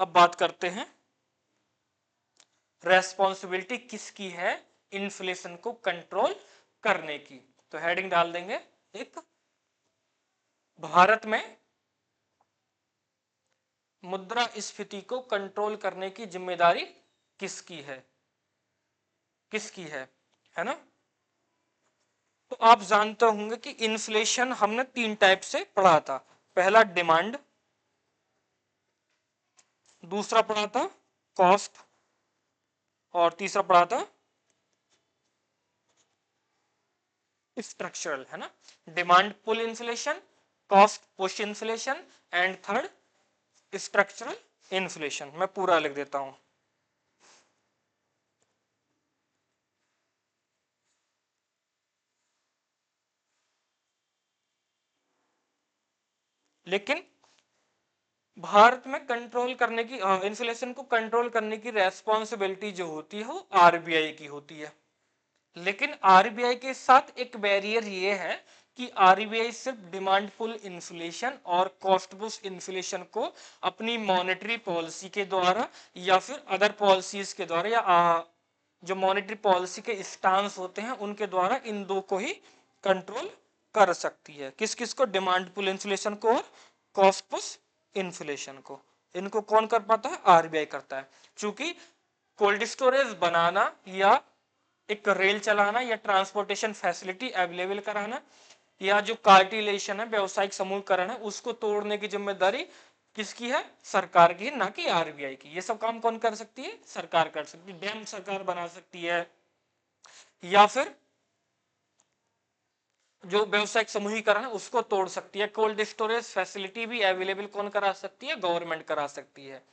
अब बात करते हैं रेस्पॉन्सिबिलिटी किसकी है इन्फ्लेशन को कंट्रोल करने की। तो हेडिंग डाल देंगे एक, भारत में मुद्रास्फीति को कंट्रोल करने की जिम्मेदारी किसकी है, किसकी है ना? तो आप जानते होंगे कि इन्फ्लेशन हमने 3 टाइप से पढ़ा था। पहला डिमांड, दूसरा पढ़ा था कॉस्ट, और तीसरा पढ़ा था स्ट्रक्चरल, है ना। Demand pull inflation, cost push inflation, and third structural inflation. मैं पूरा लिख देता हूं। लेकिन भारत में कंट्रोल करने की, इन्फ्लेशन को कंट्रोल करने की रेस्पॉन्सिबिलिटी जो होती है वो आरबीआई की होती है। लेकिन आरबीआई के साथ एक बैरियर ये है कि आरबीआई सिर्फ डिमांड पुल इन्फ्लेशन और कॉस्ट पुश इन्फ्लेशन को अपनी मॉनेटरी पॉलिसी के द्वारा या फिर अदर पॉलिसीज के द्वारा, या जो मॉनेटरी पॉलिसी के स्टांस होते हैं उनके द्वारा इन दो को ही कंट्रोल कर सकती है। किस किस को? डिमांड पुल इन्फ्लेशन को और कॉस्ट पुश इन्फ्लेशन को। इनको कौन कर पाता है? आरबीआई करता है। क्योंकि कोल्ड स्टोरेज बनाना या एक रेल चलाना या ट्रांसपोर्टेशन फैसिलिटी अवेलेबल कराना या जो कार्टिलेशन है, व्यवसायिक समूहीकरण है, उसको तोड़ने की जिम्मेदारी किसकी है? सरकार की, ना कि आरबीआई की। ये सब काम कौन कर सकती है? सरकार कर सकती है। डैम सरकार बना सकती है, या फिर जो व्यवसायिक समूहीकरण है उसको तोड़ सकती है। कोल्ड स्टोरेज फैसिलिटी भी अवेलेबल कौन करा सकती है? गवर्नमेंट करा सकती है।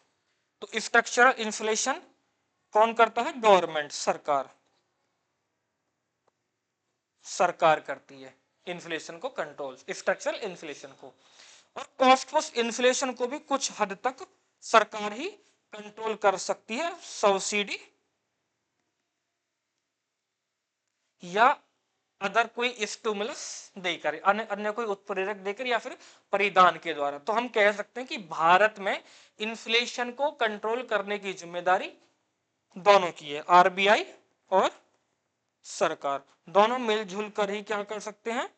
तो स्ट्रक्चरल इन्फ्लेशन कौन करता है? गवर्नमेंट, सरकार। सरकार करती है इन्फ्लेशन को कंट्रोल, स्ट्रक्चरल इन्फ्लेशन को। और कॉस्ट पुश इन्फ्लेशन को भी कुछ हद तक सरकार ही कंट्रोल कर सकती है, सब्सिडी या अदर कोई स्टिमुलस देकर, अन्य कोई उत्प्रेरक देकर, या फिर परिधान के द्वारा। तो हम कह सकते हैं कि भारत में इन्फ्लेशन को कंट्रोल करने की जिम्मेदारी दोनों की है, आरबीआई और सरकार। दोनों मिलजुल कर ही क्या कर सकते हैं?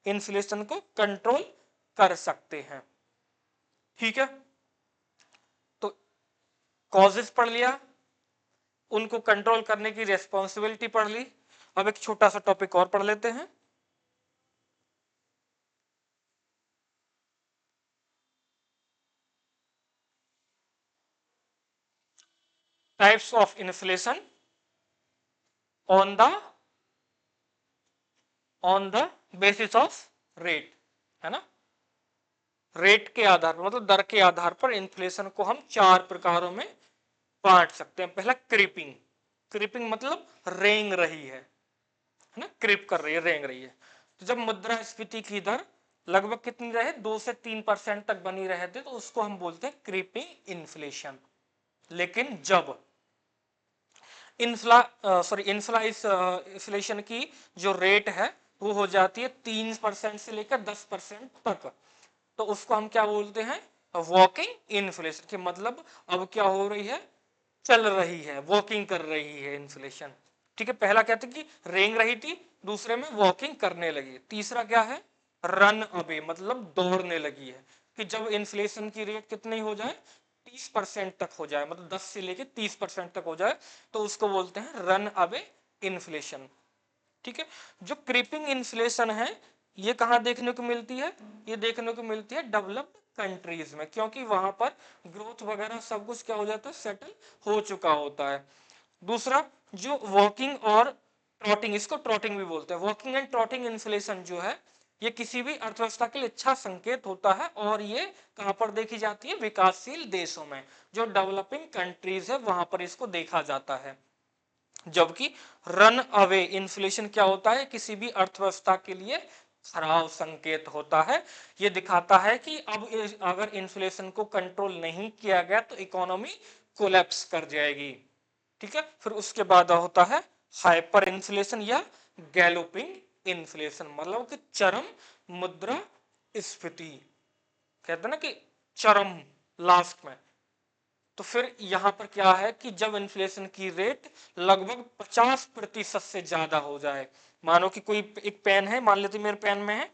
इन्फ्लेशन को कंट्रोल कर सकते हैं। ठीक है, तो कॉजेस पढ़ लिया, उनको कंट्रोल करने की रेस्पॉन्सिबिलिटी पढ़ ली। अब एक छोटा सा टॉपिक और पढ़ लेते हैं। Types of inflation on the basis of rate, है ना। रेट के आधार पर, मतलब दर के आधार पर इन्फ्लेशन को हम चार प्रकारों में बांट सकते हैं। पहला क्रीपिंग। क्रीपिंग मतलब रेंग रही है ना, क्रिप कर रही है, रेंग रही है। तो जब मुद्रास्फीति की दर लगभग कितनी रहे? 2 से 3% तक बनी रहे थे, तो उसको हम बोलते हैं क्रीपिंग इन्फ्लेशन। लेकिन जब इन्फ्लेशन की जो रेट है वो हो जाती है 3% से लेकर 10% तक, तो उसको हम क्या बोलते हैं? Walking inflation. के मतलब अब क्या हो रही है? चल रही है, वॉकिंग कर रही है इन्फ्लेशन। ठीक है, पहला कहते कि रेंग रही थी, दूसरे में वॉकिंग करने लगी। तीसरा क्या है? रन अवे, मतलब दौड़ने लगी है। कि जब इन्फ्लेशन की रेट कितनी हो जाए? 30% तक हो जाए, मतलब 10 से लेके 30% तक हो जाए, तो उसको बोलते हैं रन अवे इन्फ्लेशन। ठीक है, जो क्रीपिंग इन्फ्लेशन है ये कहां देखने को मिलती है? ये देखने को मिलती है डेवलप्ड कंट्रीज में, क्योंकि वहां पर ग्रोथ वगैरह सब कुछ क्या हो जाता है? सेटल हो चुका होता है। दूसरा, जो वॉकिंग और ट्रॉटिंग, इसको ट्रॉटिंग भी बोलते हैं, वॉकिंग एंड ट्रॉटिंग इन्फ्लेशन जो है ये किसी भी अर्थव्यवस्था के लिए अच्छा संकेत होता है। और ये कहां पर देखी जाती है? विकासशील देशों में। जो डेवलपिंग कंट्रीज है वहां पर इसको देखा जाता है। जबकि रन अवे इन्फ्लेशन क्या होता है? किसी भी अर्थव्यवस्था के लिए खराब संकेत होता है। यह दिखाता है कि अब अगर इन्फ्लेशन को कंट्रोल नहीं किया गया तो इकोनॉमी कोलैप्स कर जाएगी। ठीक है, फिर उसके बाद होता है हाइपर इन्फ्लेशन या गैलोपिंग इन्फ्लेशन, मतलब कि चरम मुद्रा स्फीति। कहते हैं ना कि चरम, लास्ट में। तो फिर यहां पर क्या है कि जब इन्फ्लेशन की रेट लगभग 50% से ज्यादा हो जाए। मानो कि कोई एक पेन है, मान लेते मेरे पेन में है,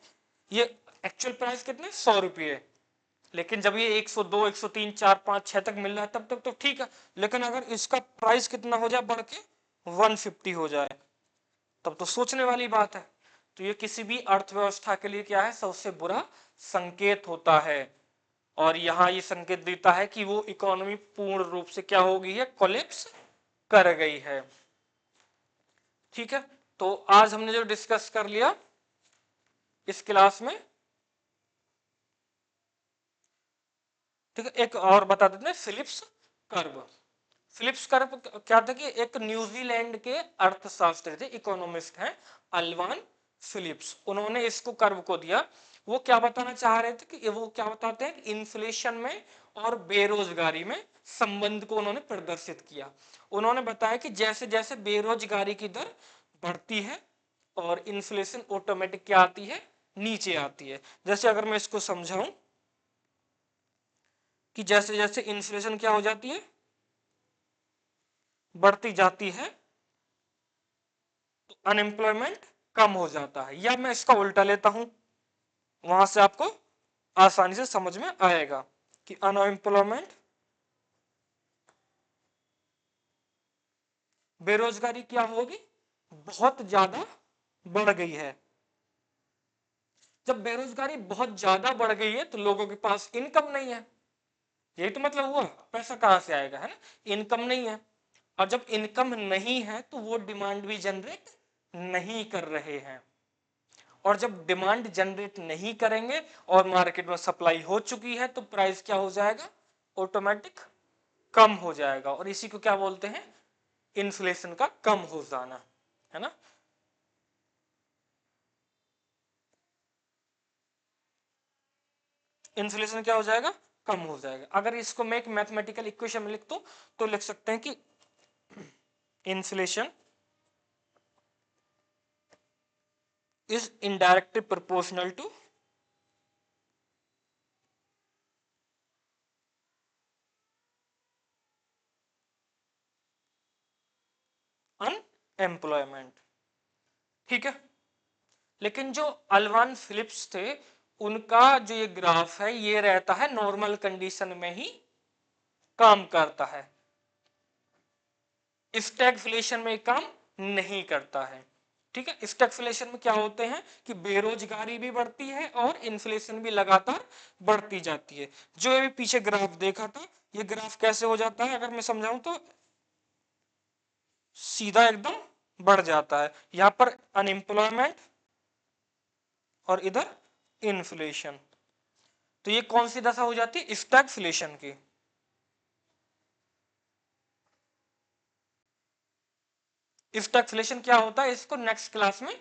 ये एक्चुअल प्राइस कितने? 100 रुपये। लेकिन जब ये 102, 103, 4, 5, 6 तक मिल रहा है तब तक तो ठीक है। लेकिन अगर इसका प्राइस कितना हो जाए? बढ़ के 150 हो जाए, तब तो सोचने वाली बात है। तो ये किसी भी अर्थव्यवस्था के लिए क्या है? सबसे बुरा संकेत होता है। और यहाँ ये संकेत देता है कि वो इकोनॉमी पूर्ण रूप से क्या हो गई है, कोलैप्स कर गई है। ठीक है, तो आज हमने जो डिस्कस कर लिया इस क्लास में, ठीक है, एक और बता देते हैं फिलिप्स कर्व। फिलिप्स कर्व क्या था कि एक न्यूजीलैंड के अर्थशास्त्री थे, इकोनॉमिस्ट हैं, अल्वान फिलिप्स, उन्होंने इसको कर्व को दिया। वो क्या बताना चाह रहे थे कि वो क्या बताते हैं कि इन्फ्लेशन में और बेरोजगारी में संबंध को उन्होंने प्रदर्शित किया। उन्होंने बताया कि जैसे जैसे बेरोजगारी की दर बढ़ती है और इन्फ्लेशन ऑटोमेटिक क्या आती है, नीचे आती है। जैसे अगर मैं इसको समझाऊं कि जैसे जैसे इन्फ्लेशन क्या हो जाती है, बढ़ती जाती है, तो अनएम्प्लॉयमेंट कम हो जाता है। या मैं इसका उल्टा लेता हूं, वहां से आपको आसानी से समझ में आएगा कि अनएम्प्लॉयमेंट, बेरोजगारी क्या होगी, बहुत ज्यादा बढ़ गई है। जब बेरोजगारी बहुत ज्यादा बढ़ गई है तो लोगों के पास इनकम नहीं है, यही तो मतलब हुआ, पैसा कहां से आएगा, है ना, इनकम नहीं है। और जब इनकम नहीं है तो वो डिमांड भी जनरेट नहीं कर रहे हैं, और जब डिमांड जनरेट नहीं करेंगे और मार्केट में सप्लाई हो चुकी है तो प्राइस क्या हो जाएगा, ऑटोमेटिक कम हो जाएगा, और इसी को क्या बोलते हैं, इन्फ्लेशन का कम हो जाना, है ना। इन्फ्लेशन क्या हो जाएगा, कम हो जाएगा। अगर इसको मैं एक मैथमेटिकल इक्वेशन में लिख दूं तो लिख सकते हैं कि inflation is indirectly proportional to unemployment. ठीक है, लेकिन जो अल्वान फिलिप्स थे उनका जो ये ग्राफ है ये रहता है नॉर्मल कंडीशन में ही काम करता है, स्टैगफ्लेशन में काम नहीं करता है। ठीक है, स्टैगफ्लेशन में क्या होते हैं कि बेरोजगारी भी बढ़ती है और इन्फ्लेशन भी लगातार बढ़ती जाती है। जो अभी पीछे ग्राफ देखा था, ये ग्राफ कैसे हो जाता है अगर मैं समझाऊं तो सीधा एकदम बढ़ जाता है, यहां पर अनएम्प्लॉयमेंट और इधर इन्फ्लेशन, तो ये कौन सी दशा हो जाती है, स्टैगफ्लेशन की। स्टैगफ्लेशन क्या होता है इसको नेक्स्ट क्लास में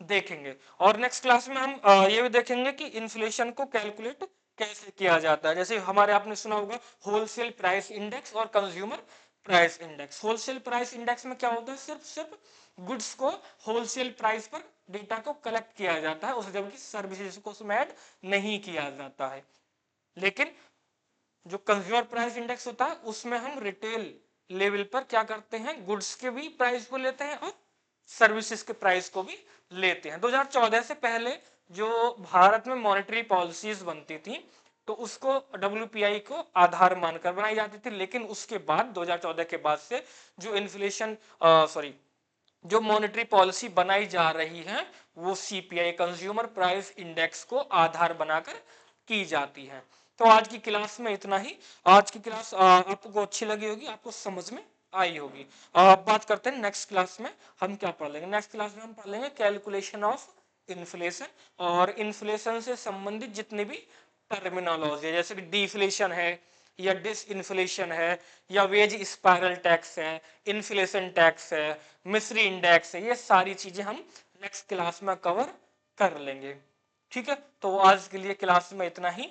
देखेंगे, और नेक्स्ट क्लास में हम ये भी देखेंगे कि इन्फ्लेशन को कैलकुलेट कैसे किया जाता है। जैसे हमारे आपने सुना होगा होलसेल प्राइस इंडेक्स और consumer price index. Wholesale price index में क्या होता है, सिर्फ सिर्फ गुड्स को होलसेल प्राइस पर डेटा को कलेक्ट किया जाता है, उस जबकि सर्विसेज को उसमें ऐड नहीं किया जाता है। लेकिन जो कंज्यूमर प्राइस इंडेक्स होता है उसमें हम रिटेल लेवल पर क्या करते हैं, गुड्स के भी प्राइस को लेते हैं और सर्विसेज के प्राइस को भी लेते हैं। 2014 से पहले जो भारत में मॉनेटरी पॉलिसीज बनती थी तो उसको WPI को आधार मानकर बनाई जाती थी, लेकिन उसके बाद 2014 के बाद से जो इन्फ्लेशन सॉरी जो मॉनेटरी पॉलिसी बनाई जा रही है वो CPI कंज्यूमर प्राइस इंडेक्स को आधार बनाकर की जाती है। तो आज की क्लास में इतना ही। आज की क्लास आपको अच्छी लगी होगी, आपको समझ में आई होगी। बात करते हैं नेक्स्ट क्लास में हम क्या पढ़ लेंगे। नेक्स्ट क्लास में हम पढ़ लेंगे कैलकुलेशन ऑफ इन्फ्लेशन, और इन्फ्लेशन से संबंधित जितने भी टर्मिनोलॉजी है जैसे कि डिफ्लेशन है या डिसइन्फ्लेशन है या वेज स्पाइरल टैक्स है, इन्फ्लेशन टैक्स है, मिस्री इंडेक्स है, ये सारी चीजें हम नेक्स्ट क्लास में कवर कर लेंगे। ठीक है, तो आज के लिए क्लास में इतना ही।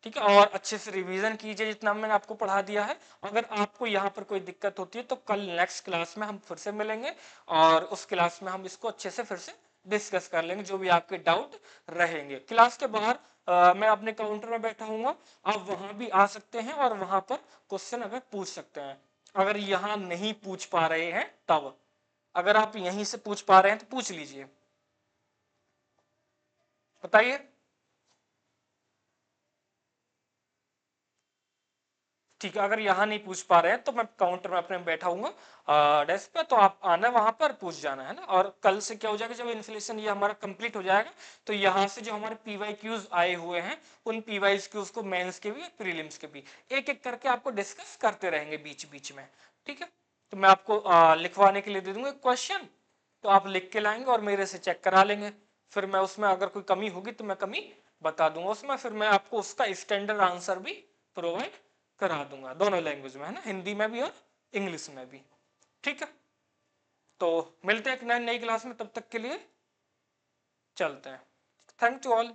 ठीक है, और अच्छे से रिवीजन कीजिए जितना मैंने आपको पढ़ा दिया है। अगर आपको यहाँ पर कोई दिक्कत होती है तो कल नेक्स्ट क्लास में हम फिर से मिलेंगे और उस क्लास में हम इसको अच्छे से फिर से डिस्कस कर लेंगे जो भी आपके डाउट रहेंगे। क्लास के बाहर मैं अपने काउंटर में बैठा हूँ, आप वहां भी आ सकते हैं और वहां पर क्वेश्चन अगर पूछ सकते हैं। अगर यहाँ नहीं पूछ पा रहे हैं तब, अगर आप यहीं से पूछ पा रहे हैं तो पूछ लीजिए, बताइए। ठीक है, अगर यहाँ नहीं पूछ पा रहे हैं तो मैं काउंटर में अपने बैठा हूँ डेस्क पे, तो आप आना वहां पर पूछ जाना है ना। और कल से क्या हो जाएगा, जब इन्फ्लेशन ये हमारा कंप्लीट हो जाएगा तो यहाँ से जो हमारे पीवाई क्यूज आए हुए हैं उन पीवाई क्यूज को मेंस के भी प्रीलिम्स के भी एक एक करके आपको डिस्कस करते रहेंगे बीच बीच में। ठीक है, तो मैं आपको लिखवाने के लिए दे दूंगा क्वेश्चन, तो आप लिख के लाएंगे और मेरे से चेक करा लेंगे। फिर मैं उसमें अगर कोई कमी होगी तो मैं कमी बता दूंगा उसमें, फिर मैं आपको उसका स्टैंडर्ड आंसर भी प्रोवाइड करा दूंगा, दोनों लैंग्वेज में है ना, हिंदी में भी और इंग्लिश में भी। ठीक है, तो मिलते हैं एक नई क्लास में, तब तक के लिए चलते हैं। Thank you all.